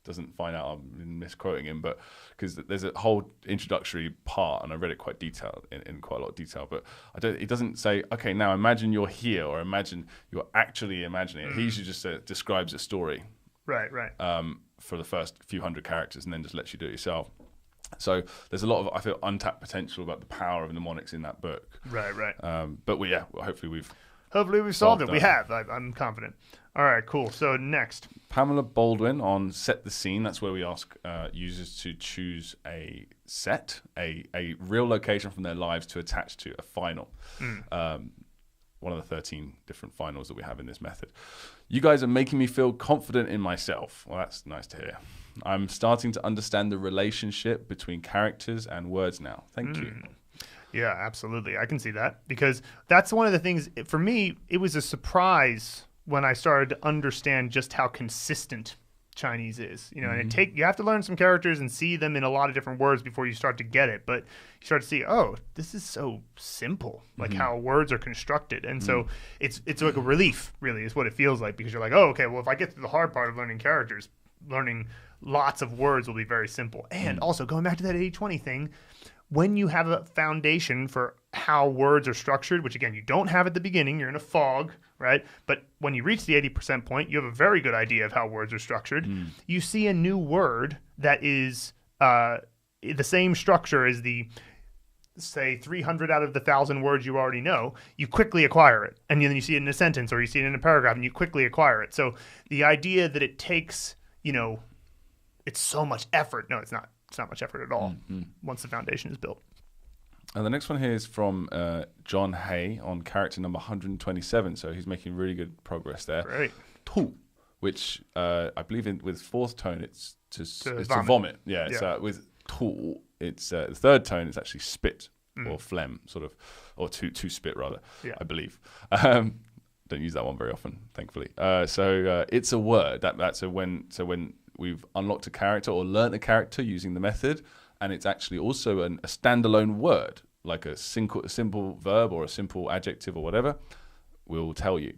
doesn't find out I'm misquoting him, but because there's a whole introductory part, and I read it quite detailed in quite a lot of detail, but it doesn't say, okay, now imagine you're here, or imagine you're actually imagining it. He usually just describes a story, right, for the first few hundred characters, and then just lets you do it yourself. So there's a lot of, I feel, untapped potential about the power of mnemonics in that book. Right. But hopefully we've solved it. We have. I'm confident. All right, cool. So next. Pamela Baldwin on Set the Scene. That's where we ask users to choose a set, a real location from their lives to attach to a final. One of the 13 different finals that we have in this method. You guys are making me feel confident in myself. Well, that's nice to hear. I'm starting to understand the relationship between characters and words now. Thank you. Yeah, absolutely. I can see that, because that's one of the things, for me, it was a surprise when I started to understand just how consistent Chinese is. And you have to learn some characters and see them in a lot of different words before you start to get it. But you start to see, oh, this is so simple, like how words are constructed. And so it's like a relief, really, is what it feels like, because you're like, oh, okay, well, if I get to the hard part of learning characters, learning lots of words will be very simple. And also, going back to that 80-20 thing, when you have a foundation for how words are structured, which again, you don't have at the beginning, you're in a fog, right? But when you reach the 80% point, you have a very good idea of how words are structured. You see a new word that is the same structure as the, say, 300 out of the 1,000 words you already know. You quickly acquire it. And then you see it in a sentence, or you see it in a paragraph, and you quickly acquire it. So the idea that it takes, it's so much effort. No, it's not. It's not much effort at all once the foundation is built. And the next one here is from John Hay on character number 127. So he's making really good progress there. Great. Tu, which I believe with fourth tone, it's to vomit. Yeah. So with 吐, it's the third tone is actually spit or phlegm, sort of, or to spit rather. I believe. Don't use that one very often, thankfully. So it's a word that's when we've unlocked a character or learnt a character using the method, and it's actually also a standalone word, like a simple verb or a simple adjective or whatever, we'll tell you.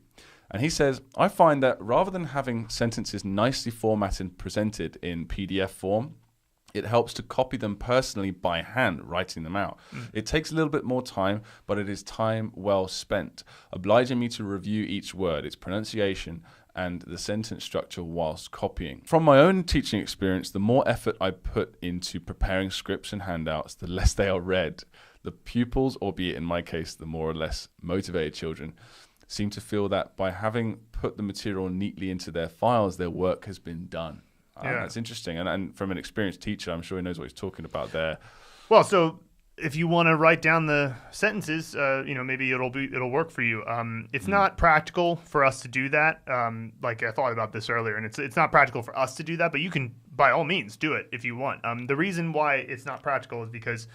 And he says, I find that rather than having sentences nicely formatted and presented in PDF form, it helps to copy them personally by hand, writing them out. It takes a little bit more time, but it is time well spent, obliging me to review each word, its pronunciation, and the sentence structure whilst copying. From my own teaching experience, the more effort I put into preparing scripts and handouts, the less they are read. The pupils, albeit in my case, the more or less motivated children, seem to feel that by having put the material neatly into their files, their work has been done. That's interesting. And from an experienced teacher, I'm sure he knows what he's talking about there. Well, so if you want to write down the sentences, maybe it'll work for you. It's not practical for us to do that. Like I thought about this earlier, and it's not practical for us to do that, but you can by all means do it if you want. The reason why it's not practical is because,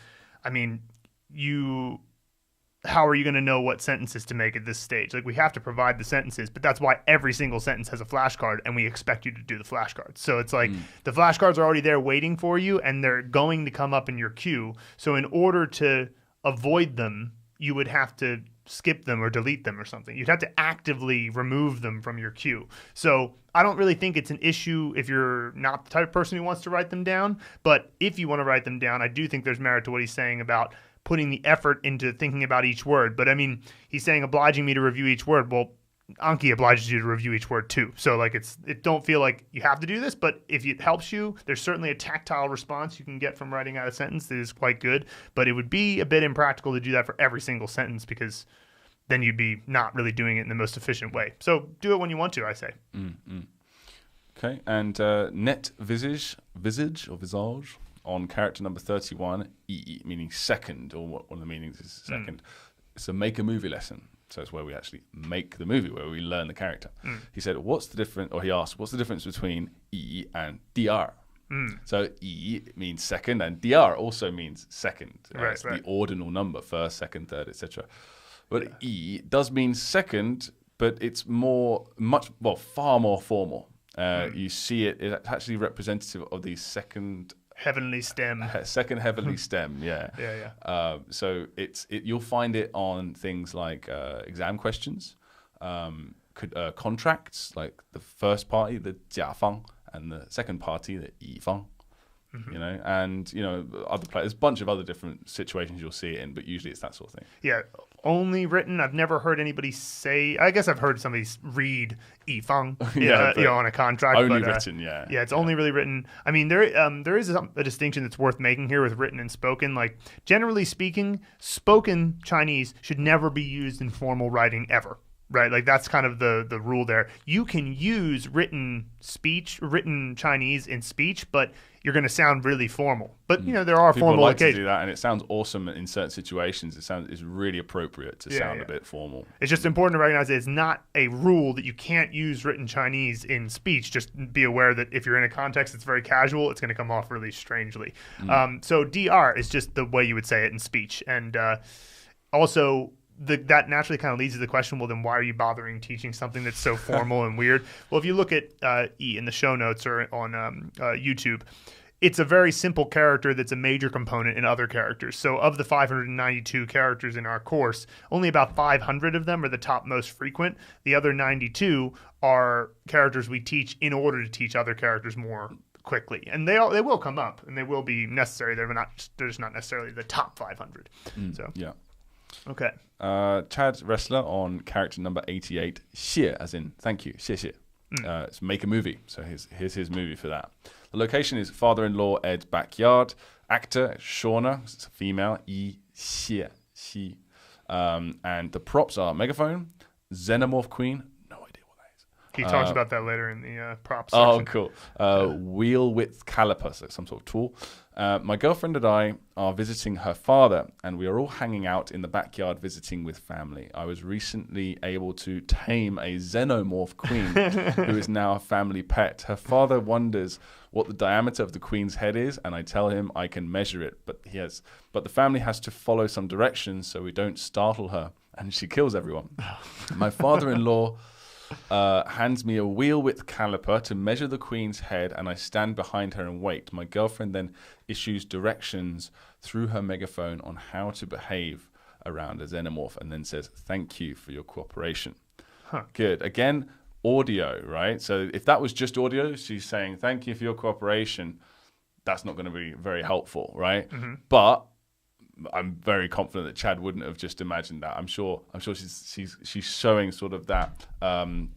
how are you going to know what sentences to make at this stage? Like, we have to provide the sentences, but that's why every single sentence has a flashcard, and we expect you to do the flashcards. So it's like the flashcards are already there waiting for you, and they're going to come up in your queue. So in order to avoid them, you would have to skip them or delete them or something. You'd have to actively remove them from your queue. So I don't really think it's an issue if you're not the type of person who wants to write them down. But if you want to write them down, I do think there's merit to what he's saying about putting the effort into thinking about each word. But he's saying obliging me to review each word. Well, Anki obliges you to review each word too. So like it don't feel like you have to do this, but if it helps you, there's certainly a tactile response you can get from writing out a sentence that is quite good. But it would be a bit impractical to do that for every single sentence, because then you'd be not really doing it in the most efficient way. So do it when you want to, I say. Okay, and net visage or visage on character number 31, meaning second, or one of the meanings is second. It's a make a movie lesson. So it's where we actually make the movie, where we learn the character. He said, he asked, what's the difference between and DR? So means second, and DR also means second. It's the ordinal number, first, second, third, etc. But does mean second, but it's far more formal. You see it's actually representative of the second heavenly stem. Second heavenly stem, yeah. So you'll find it on things like exam questions, contracts, like the first party, the 甲方, and the second party, the 乙方. Other players. There's a bunch of other different situations you'll see it in, but usually it's that sort of thing. Yeah, only written. I've never heard anybody say. I guess I've heard somebody read 乙方, on a contract. Only written, yeah. Yeah, it's only really written. There is a distinction that's worth making here with written and spoken. Like, generally speaking, spoken Chinese should never be used in formal writing ever. Right, like that's kind of the rule there. You can use written Chinese in speech, but you're going to sound really formal. But there are People formal like occasions. To do that, and it sounds awesome in certain situations. It's really appropriate to sound a bit formal. It's just important to recognize that it's not a rule that you can't use written Chinese in speech. Just be aware that if you're in a context that's very casual, it's going to come off really strangely. So DR is just the way you would say it in speech, and also. That naturally kind of leads to the question, well, then why are you bothering teaching something that's so formal and weird? Well, if you look at in the show notes or on YouTube, it's a very simple character that's a major component in other characters. So of the 592 characters in our course, only about 500 of them are the top most frequent. The other 92 are characters we teach in order to teach other characters more quickly. And they will come up, and they will be necessary. They're just not necessarily the top 500. Yeah. Okay. Chad RESSLER on character number 88, 谢 as in thank you, 谢谢. It's make a movie. So here's his movie for that. The location is father-in-law Ed's backyard. Actor SH꽤N, it's a female, 谢, and the props are megaphone, xenomorph queen, no idea what that is, He talks about that later in the props Oh, section. cool. Wheel width caliper, so some sort of tool. My girlfriend and I are visiting her father, and we are all hanging out in the backyard visiting with family. I was recently able to tame a xenomorph queen who is now a family pet. Her father wonders what the diameter of the queen's head is, and I tell him I can measure it, but the family has to follow some directions so we don't startle her, and she kills everyone. My father-in-law hands me a wheel width caliper to measure the queen's head, and I stand behind her and wait. My girlfriend then issues directions through her megaphone on how to behave around a xenomorph, and then says, "Thank you for your cooperation." Good. Again, audio, right? So if that was just audio, she's saying, "Thank you for your cooperation." That's not going to be very helpful, right? But I'm very confident that Chad wouldn't have just imagined that. I'm sure she's showing sort of that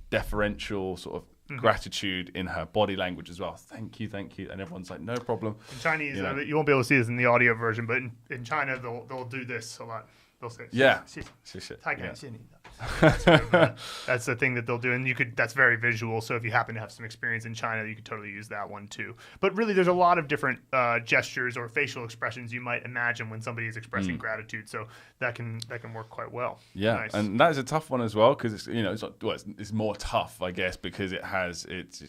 deferential sort of gratitude in her body language as well. Thank you, and everyone's like, no problem. In Chinese, you won't be able to see this in the audio version, but in China they'll do this a lot. They'll say, yeah, that's the thing that they'll do, and that's very visual. So if you happen to have some experience in China, you could totally use that one too. But really, there's a lot of different gestures or facial expressions you might imagine when somebody is expressing gratitude. So that can work quite well. Yeah, nice. And that is a tough one as well, because it's more tough, I guess, because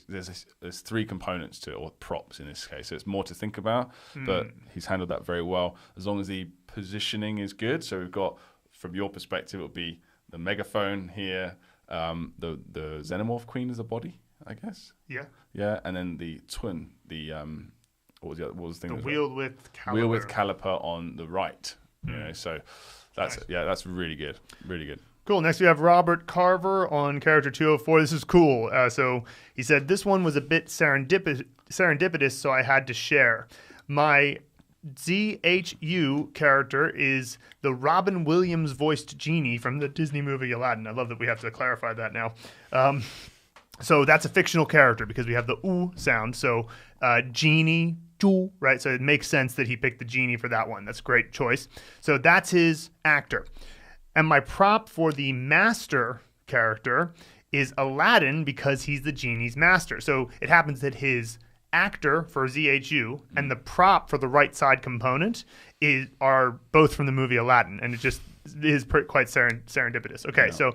there's three components to it, or props in this case. So it's more to think about, but he's handled that very well. As long as the positioning is good. So we've got, from your perspective, it'll be the megaphone here, the xenomorph queen as a body, I guess. Yeah, and then the twin, what was the thing? The wheel width caliper. Wheel width caliper on the right. So that's nice. That's really good, really good. Cool. Next we have Robert Carver on character 204. This is cool. So he said, this one was a bit serendipitous, so I had to share. My ZHÜ character is the Robin Williams voiced genie from the Disney movie Aladdin. I love that we have to clarify that now. So that's a fictional character because we have the oo sound. So genie, zhuŌ, right? So it makes sense that he picked the genie for that one. That's a great choice. So that's his actor. And my prop for the master character is Aladdin because he's the genie's master. So it happens that his actor for ZHÜ and the prop for the right side component are both from the movie Aladdin, and it just is quite serendipitous. Okay, so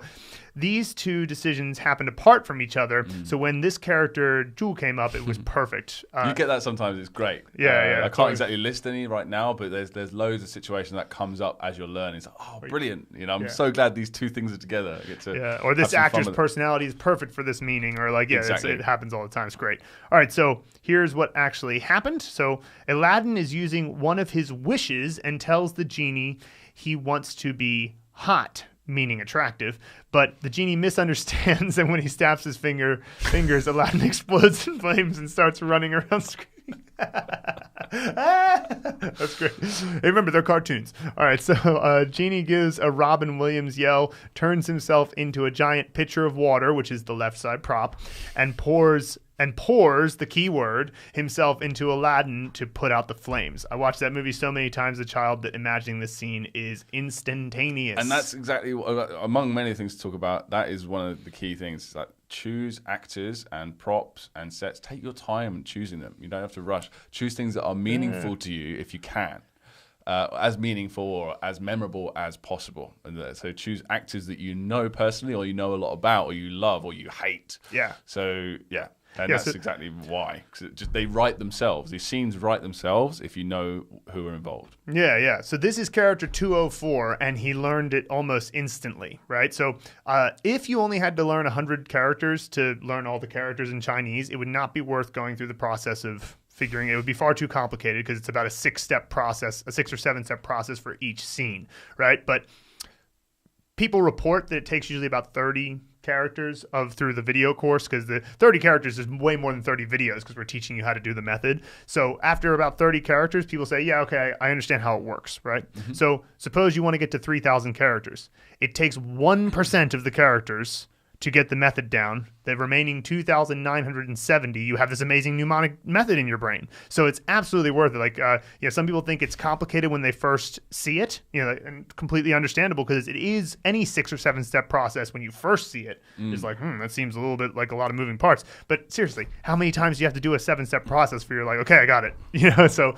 these two decisions happened apart from each other. So when this character zhuŌ came up, it was perfect. You get that sometimes. It's great. Yeah. I can't exactly list any right now, but there's loads of situations that comes up as you're learning. It's like, oh, brilliant! I'm so glad these two things are together. I get to or this actor's personality is perfect for this meaning, or exactly. It happens all the time. It's great. All right, so here's what actually happened. So Aladdin is using one of his wishes and tells the genie he wants to be hot, meaning attractive, but the genie misunderstands, and when he snaps his fingers, Aladdin explodes in flames and starts running around screaming. That's great. Hey, remember, they're cartoons. All right, so genie gives a Robin Williams yell, turns himself into a giant pitcher of water, which is the left side prop, and pours the key word himself into Aladdin to put out the flames. I watched that movie so many times as a child that imagining this scene is instantaneous. And that's exactly, among many things to talk about, that is one of the key things. Like, choose actors and props and sets. Take your time choosing them. You don't have to rush. Choose things that are meaningful to you if you can. As meaningful or as memorable as possible. And so choose actors that you know personally, or you know a lot about, or you love, or you hate. Yeah. So, yeah. And that's exactly why. Because they write themselves. These scenes write themselves if you know who are involved. Yeah. So this is character 204, and he learned it almost instantly, right? So if you only had to learn 100 characters to learn all the characters in Chinese, it would not be worth going through the process of figuring it. It would be far too complicated because it's about a 6-step process, a 6 or 7-step process for each scene, right? But people report that it takes usually about 30 characters through the video course, because the 30 characters is way more than 30 videos because we're teaching you how to do the method. So after about 30 characters, people say, yeah, okay, I understand how it works, right? So suppose you want to get to 3,000 characters. It takes 1% of the characters to get the method down, the remaining 2,970, you have this amazing mnemonic method in your brain. So it's absolutely worth it. Like, some people think it's complicated when they first see it, and completely understandable because it is any 6 or 7 step process when you first see it. It's like, that seems a little bit like a lot of moving parts. But seriously, how many times do you have to do a 7-step process for you're like, okay, I got it. So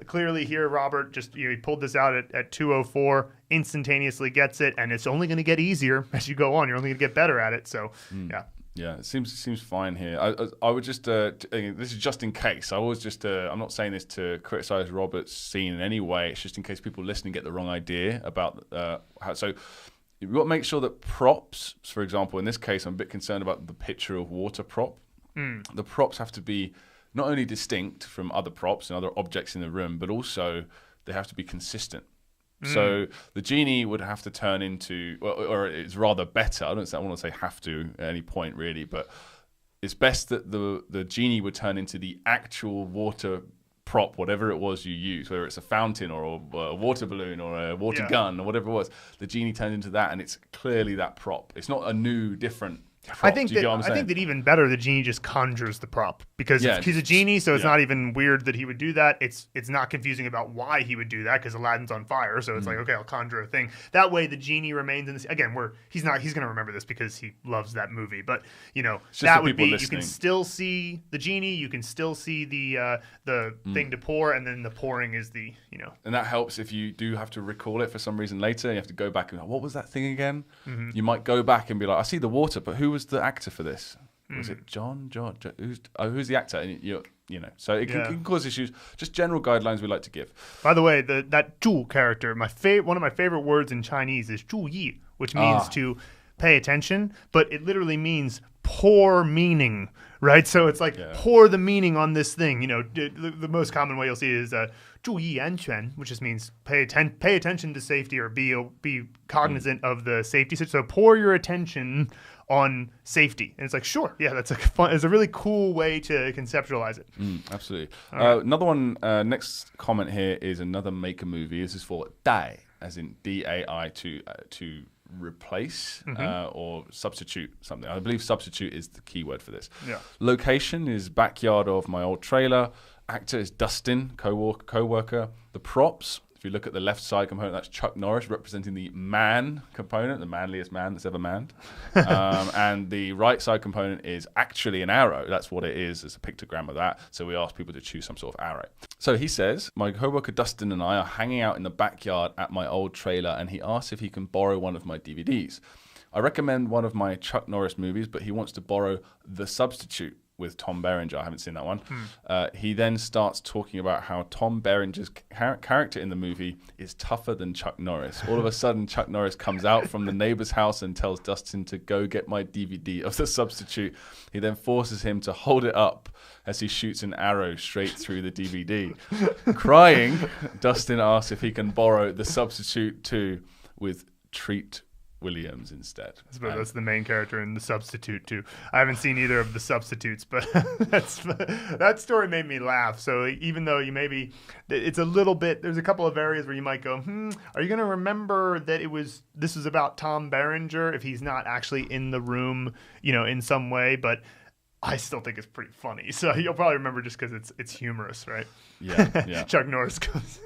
clearly here, Robert just, he pulled this out at 2:04, instantaneously gets it, and it's only going to get easier as you go on. You're only going to get better at it. So, yeah. Yeah, it seems fine here. I would just this is just in case. I always just I'm not saying this to criticize Robert's scene in any way. It's just in case people listening get the wrong idea about how. So you've got to make sure that props, for example, in this case, I'm a bit concerned about the pitcher of water prop. The props have to be not only distinct from other props and other objects in the room, but also they have to be consistent. So the genie would have to turn into, or it's rather better. I want to say have to at any point really, but it's best that the genie would turn into the actual water prop, whatever it was you use, whether it's a fountain or a water balloon or a water gun or whatever it was. The genie turns into that, and it's clearly that prop. It's not a new, different prop. I think that even better, the genie just conjures the prop because he's a genie, so it's not even weird that he would do that. It's not confusing about why he would do that because Aladdin's on fire, so it's like, okay, I'll conjure a thing. That way, the genie remains in this. Again, he's going to remember this because he loves that movie, but that would be listening. You can still see the genie, you can still see the thing to pour, and then the pouring is the And that helps if you do have to recall it for some reason later. You have to go back and go, what was that thing again? You might go back and be like, I see the water, but who was the actor for this? Was it John? Who's the actor? And so it can cause issues. Just general guidelines we like to give. By the way, that zhu character, one of my favorite words in Chinese is 注意, which means to pay attention, but it literally means pour meaning, right? So it's like pour the meaning on this thing. The most common way you'll see is 注意安全, which just means pay attention to safety or be cognizant of the safety. So pour your attention on safety. And it's like, sure, that's it's a really cool way to conceptualize it. Absolutely. Another one, next comment here is another make a movie. This is for dai, as in D-A-I, to replace or substitute something. I believe substitute is the key word for this. Location is backyard of my old trailer. Actor is Dustin, co-worker. The props, if you look at the left side component, that's Chuck Norris representing the man component, the manliest man that's ever manned. And the right side component is actually an arrow. That's what it is. It's a pictogram of that. So we ask people to choose some sort of arrow. So he says, my co-worker Dustin and I are hanging out in the backyard at my old trailer, and he asks if he can borrow one of my DVDs. I recommend one of my Chuck Norris movies, but he wants to borrow The Substitute with Tom Berenger. I haven't seen that one. He then starts talking about how Tom Berenger's character in the movie is tougher than Chuck Norris. All of a sudden, Chuck Norris comes out from the neighbor's house and tells Dustin to go get my DVD of The Substitute. He then forces him to hold it up as he shoots an arrow straight through the DVD. Crying, Dustin asks if he can borrow The Substitute too with Treat Williams instead. That's the main character in The Substitute too. I haven't seen either of The Substitutes, but that story made me laugh. So even though it's a little bit, there's a couple of areas where you might go, are you going to remember that this was about Tom Berenger if he's not actually in the room, in some way? But I still think it's pretty funny. So you'll probably remember just because it's humorous, right? Yeah. Chuck Norris goes,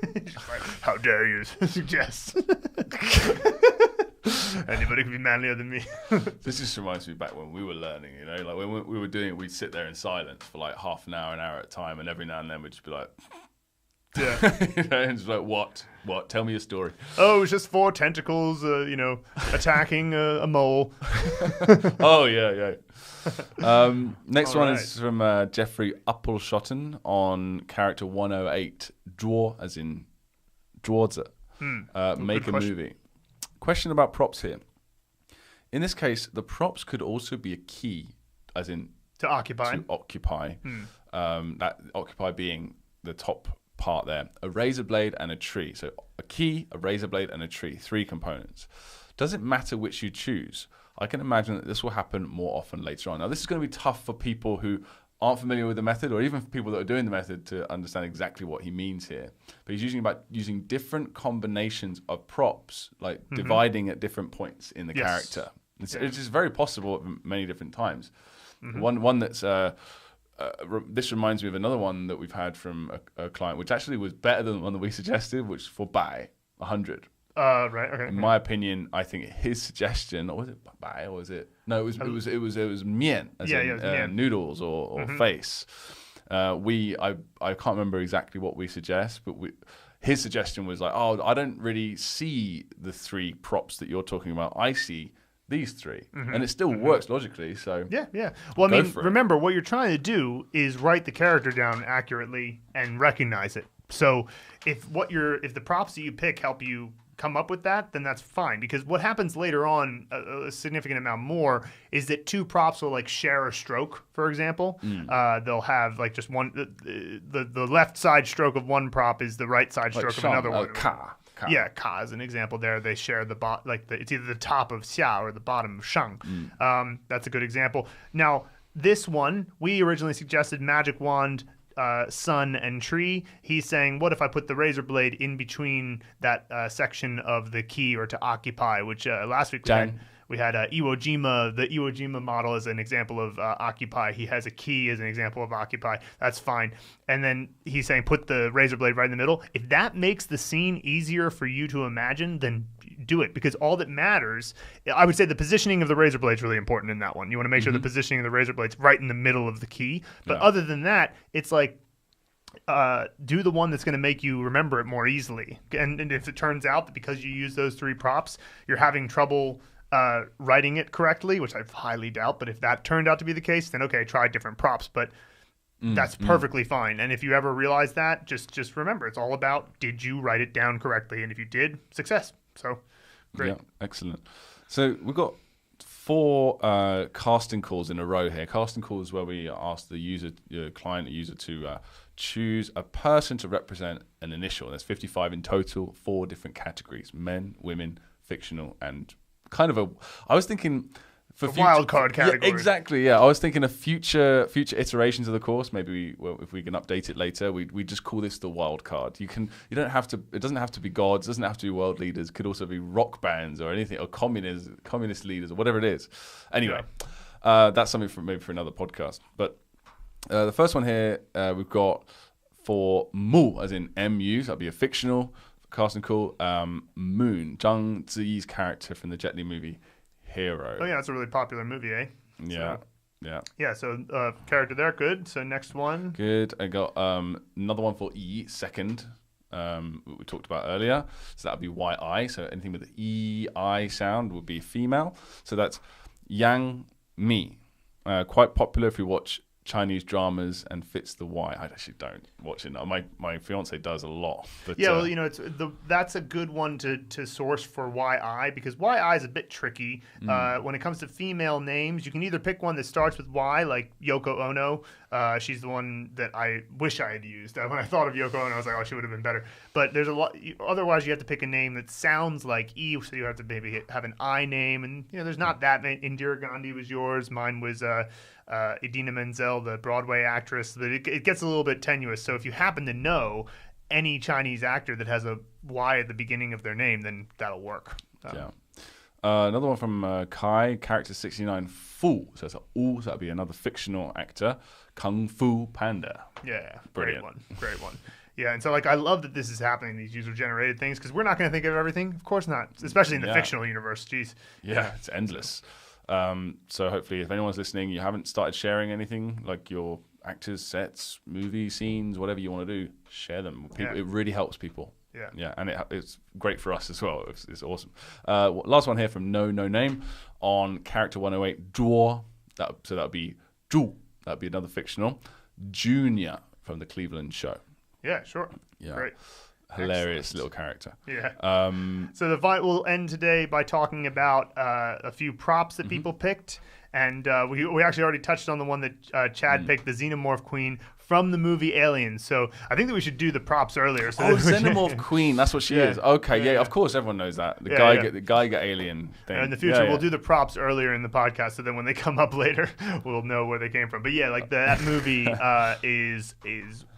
how dare you suggest? Anybody can be manlier than me. This just reminds me back when we were learning, like when we were doing it, we'd sit there in silence for like half an hour at a time, and every now and then we'd just be like, and just like, what? Tell me a story. Oh, it's just 4 tentacles, attacking a mole. Oh, yeah. Next one is from Jeffrey Uppelschotten on character 108, draw, as in drawza, make a movie. Question about props here. In this case, the props could also be a key, as in to occupy. That occupy being the top part there. A razor blade and a tree. So a key, a razor blade, and a tree. 3 components. Does it matter which you choose? I can imagine that this will happen more often later on. Now, this is going to be tough for people who aren't familiar with the method, or even for people that are doing the method, to understand exactly what he means here. But he's using different combinations of props, like dividing at different points in the character. It's just very possible at many different times. One that's this reminds me of another one that we've had from a client, which actually was better than the one that we suggested, which is for Bai 100. Right. Okay. In my opinion, I think his suggestion, or was it Bai, or was it? No, it was mian, as in mian. Noodles or face. I can't remember exactly what we suggest, but his suggestion was like, oh, I don't really see the 3 props that you're talking about. I see these 3, and it still works logically. So yeah. Well, I mean, remember what you're trying to do is write the character down accurately and recognize it. So if the props that you pick help you come up with that, then that's fine. Because what happens later on, a significant amount more, is that 2 props will like share a stroke. For example, they'll have like just one. The left side stroke of one prop is the right side stroke of another one. Ka. Yeah, ka is an example there. They share it's either the top of xia or the bottom of sheng. That's a good example. Now, this one, we originally suggested magic wand, sun, and tree. He's saying, what if I put the razor blade in between that section of the key, or to occupy, which last week we had Iwo Jima. The Iwo Jima model is an example of occupy. He has a key as an example of occupy. That's fine. And then he's saying put the razor blade right in the middle. If that makes the scene easier for you to imagine, then do it, because all that matters, I would say the positioning of the razor blade is really important in that one. You want to make sure the positioning of the razor blade's right in the middle of the key. But other than that, it's like, do the one that's going to make you remember it more easily. And if it turns out that because you use those 3 props, you're having trouble writing it correctly, which I highly doubt, but if that turned out to be the case, then okay, try different props. But that's perfectly fine. And if you ever realize that, just remember, it's all about, did you write it down correctly? And if you did, success. So great. Yeah, excellent. So we've got 4 casting calls in a row here. Casting calls where we ask the client or user to choose a person to represent an initial. There's 55 in total, 4 different categories: men, women, fictional, and kind of I was thinking for wild card categories. Yeah, exactly. Yeah, I was thinking of future iterations of the course. Maybe if we can update it later, we just call this the wild card. You don't have to. It doesn't have to be gods. It doesn't have to be world leaders. It could also be rock bands or anything, or communist leaders or whatever it is. Anyway, that's something for another podcast. But the first one here we've got for Mu, as in MU. So that'd be a fictional casting call. Moon, Zhang Ziyi's character from the Jet Li movie Hero. Oh yeah, that's a really popular movie, eh? Yeah. Yeah, so character there, good. So next one. Good. I got another one for E, second, we talked about earlier. So that would be YI. So anything with the EI sound would be female. So that's Yang Mi. Quite popular if you watch Chinese dramas and fits the Y. I actually don't watch it. My fiance does a lot. But, yeah, well, that's a good one to source for YI, because YI is a bit tricky. When it comes to female names, you can either pick one that starts with Y, like Yoko Ono. She's the one that I wish I had used. When I thought of Yoko Ono, I was like, oh, she would have been better. But there's a lot. Otherwise, you have to pick a name that sounds like E, so you have to maybe have an I name. And there's not that many. Indira Gandhi was yours. Mine was Idina Menzel, the Broadway actress. It gets a little bit tenuous. So if you happen to know any Chinese actor that has a Y at the beginning of their name, then that'll work. Yeah. Another one from Kai, character 69, Fu. So it's a U, so that'd be another fictional actor. Kung Fu Panda. Yeah, brilliant. Great one. Yeah, and so I love that this is happening, these user-generated things, because we're not going to think of everything. Of course not, especially in the fictional universe. Jeez. Yeah, it's endless. So hopefully, if anyone's listening, you haven't started sharing anything, like your actors, sets, movie scenes, whatever you want to do, share them with people. It really helps people. Yeah, and it's great for us as well. It's awesome. Last one here from No Name on character 108, Zhuo. So that would be Zhu. That would be another fictional. Junior from the Cleveland show. Yeah, sure. Yeah. Great. Hilarious little character. Yeah. So the fight will end today by talking about a few props that people picked. And we actually already touched on the one that Chad picked, the Xenomorph Queen from the movie Aliens. So I think that we should do the props earlier. So Xenomorph Queen, that's what she is. Okay, yeah, of course everyone knows that. The Geiger alien thing. And in the future, we'll do the props earlier in the podcast, so then when they come up later, we'll know where they came from. But yeah, like that movie is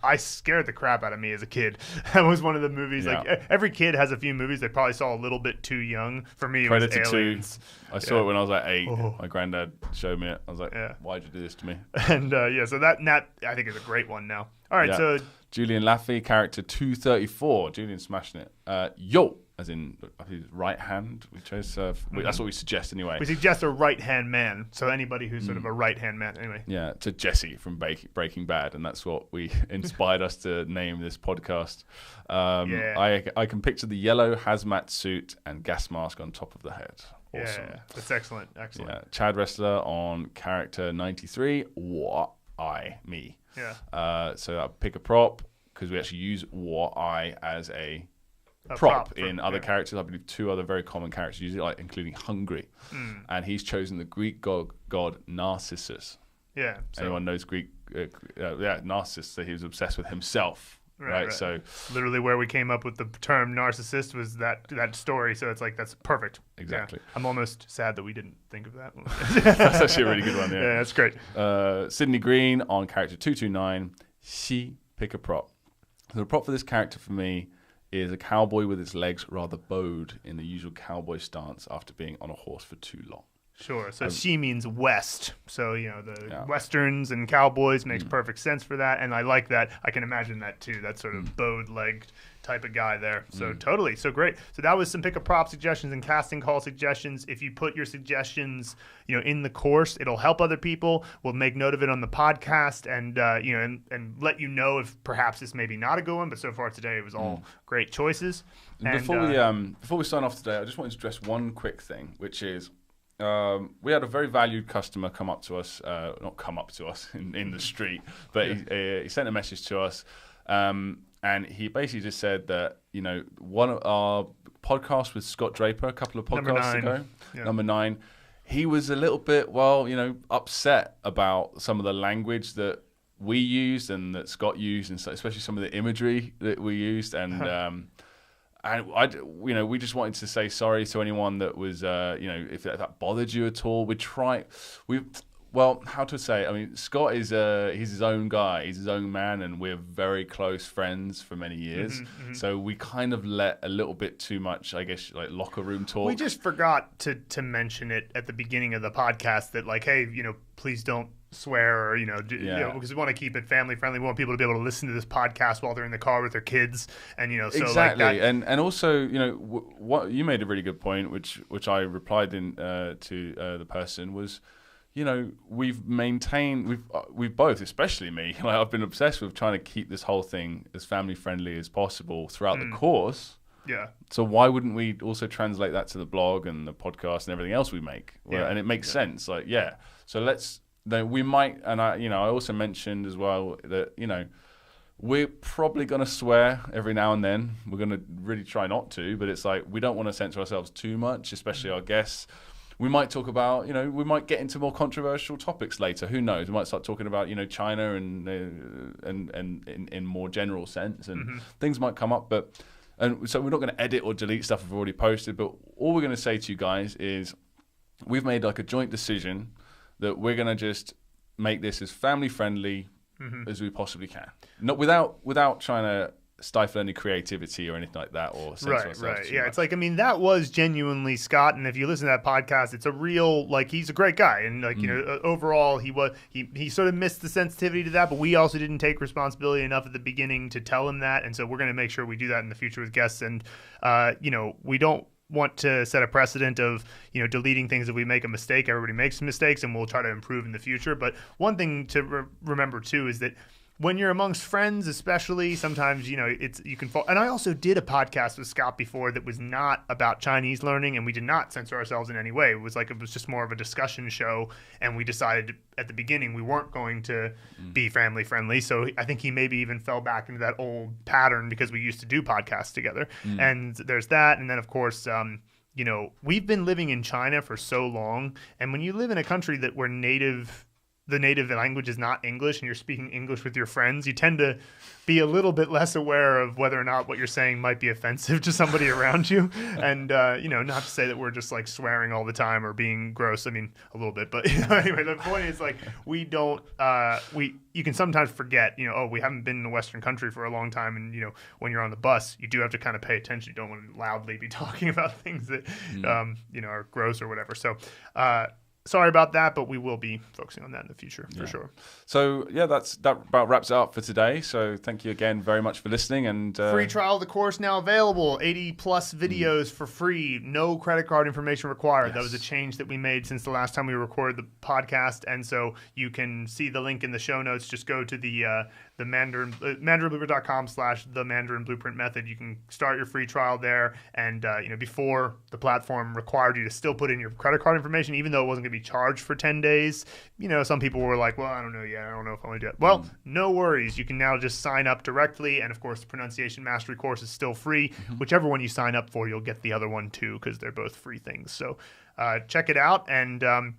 I scared the crap out of me as a kid. That was one of the movies. Like every kid has a few movies they probably saw a little bit too young. For me, it was Aliens. 2. I saw it when I was like 8. My granddad showed me it. I was like, why'd you do this to me? And so that I think is a great one now. All right, so Julian Laffey, character 234. Julian smashing it. Yo, as in his right hand. We chose. That's what we suggest anyway. We suggest a right hand man. So anybody who's sort of a right hand man. Anyway. Yeah, to Jesse from Breaking Bad, and that's what we inspired us to name this podcast. I can picture the yellow hazmat suit and gas mask on top of the head. Awesome. Yeah, that's excellent. Excellent. Yeah, Chad Wrestler on character 93. Me. Yeah. So I'll pick a prop because we actually use I as a prop in other characters. I believe 2 other very common characters use it, like including Hungry. And he's chosen the Greek god Narcissus. Yeah. So. Anyone knows Greek? Narcissus. So he was obsessed with himself. Right. So literally where we came up with the term narcissist was that story. So it's like, that's perfect. Exactly. Yeah. I'm almost sad that we didn't think of that one. That's actually a really good one. Yeah, that's great. Sydney Green on character 229. Pick a prop. So the prop for this character for me is a cowboy with his legs rather bowed in the usual cowboy stance after being on a horse for too long. Sure. So she means West. So, the Westerns and cowboys makes perfect sense for that. And I like that. I can imagine that too. That sort of bowed-legged type of guy there. So totally. So great. So that was some pick a prop suggestions and casting call suggestions. If you put your suggestions, in the course, it'll help other people. We'll make note of it on the podcast and, and let you know if perhaps this may be not a good one. But so far today, it was all great choices. And before we sign off today, I just wanted to address one quick thing, which is, we had a very valued customer come up to us, not come up to us in the street, but he sent a message to us, and he basically just said that, one of our podcasts with Scott Draper a couple of podcasts ago, number 9, he was a little bit, upset about some of the language that we used and that Scott used, and especially some of the imagery that we used, and we just wanted to say sorry to anyone that was, if that bothered you at all. How to say? I mean, Scott is he's his own guy, he's his own man, and we're very close friends for many years. So we kind of let a little bit too much, I guess, like locker room talk. We just forgot to mention it at the beginning of the podcast that, like, hey, please don't swear or because we want to keep it family friendly. We want people to be able to listen to this podcast while they're in the car with their kids, and so exactly. Like that. And also what you made a really good point, which I replied to the person was, we've both, especially me, like, I've been obsessed with trying to keep this whole thing as family friendly as possible throughout the course. Yeah. So why wouldn't we also translate that to the blog and the podcast and everything else we make? And it makes sense. Like, so let's. We might, and I also mentioned as well that we're probably going to swear every now and then. We're going to really try not to, but it's like we don't want to censor ourselves too much, especially our guests. We might talk about, we might get into more controversial topics later. Who knows? We might start talking about, China and in more general sense, and things might come up. And so we're not going to edit or delete stuff we've already posted. But all we're going to say to you guys is we've made like a joint decision that we're going to just make this as family friendly as we possibly can. Not without trying to stifle any creativity or anything like that, or censor ourselves too much. It's like, that was genuinely Scott, and if you listen to that podcast, it's a real, like, he's a great guy, and like overall he sort of missed the sensitivity to that, but we also didn't take responsibility enough at the beginning to tell him that, and so we're going to make sure we do that in the future with guests, and we don't want to set a precedent of deleting things if we make a mistake. Everybody makes mistakes, and we'll try to improve in the future. But one thing to remember too is that when you're amongst friends, especially, sometimes, you can fall. And I also did a podcast with Scott before that was not about Chinese learning, and we did not censor ourselves in any way. It was just more of a discussion show, and we decided at the beginning we weren't going to be family friendly. So I think he maybe even fell back into that old pattern because we used to do podcasts together. And there's that. And then, of course, we've been living in China for so long, and when you live in a country that where the native language is not English and you're speaking English with your friends, you tend to be a little bit less aware of whether or not what you're saying might be offensive to somebody around you. And, not to say that we're just like swearing all the time or being gross. I mean, a little bit, but anyway, the point is like, we don't, you can sometimes forget, we haven't been in a Western country for a long time. And, when you're on the bus, you do have to kind of pay attention. You don't want to loudly be talking about things that, are gross or whatever. So sorry about that, but we will be focusing on that in the future for sure. So that about wraps it up for today. So thank you again very much for listening. And free trial of the course now available. 80 plus videos for free. No credit card information required. Yes. That was a change that we made since the last time we recorded the podcast. And so you can see the link in the show notes. Just go to the mandarinblueprint.com/the Mandarin Blueprint Method. You can start your free trial there. And before the platform required you to still put in your credit card information, even though it wasn't going to be charged for 10 days. Some people were like, well, I don't know yet. I don't know if I want to do it. Well, no worries. You can now just sign up directly. And of course, the Pronunciation Mastery course is still free. Whichever one you sign up for, you'll get the other one too, because they're both free things. So check it out. And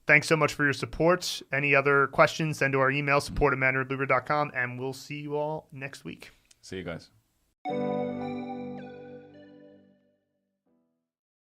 thanks so much for your support. Any other questions, send to our email, support@mandarinblueprint.com. And we'll see you all next week. See you guys.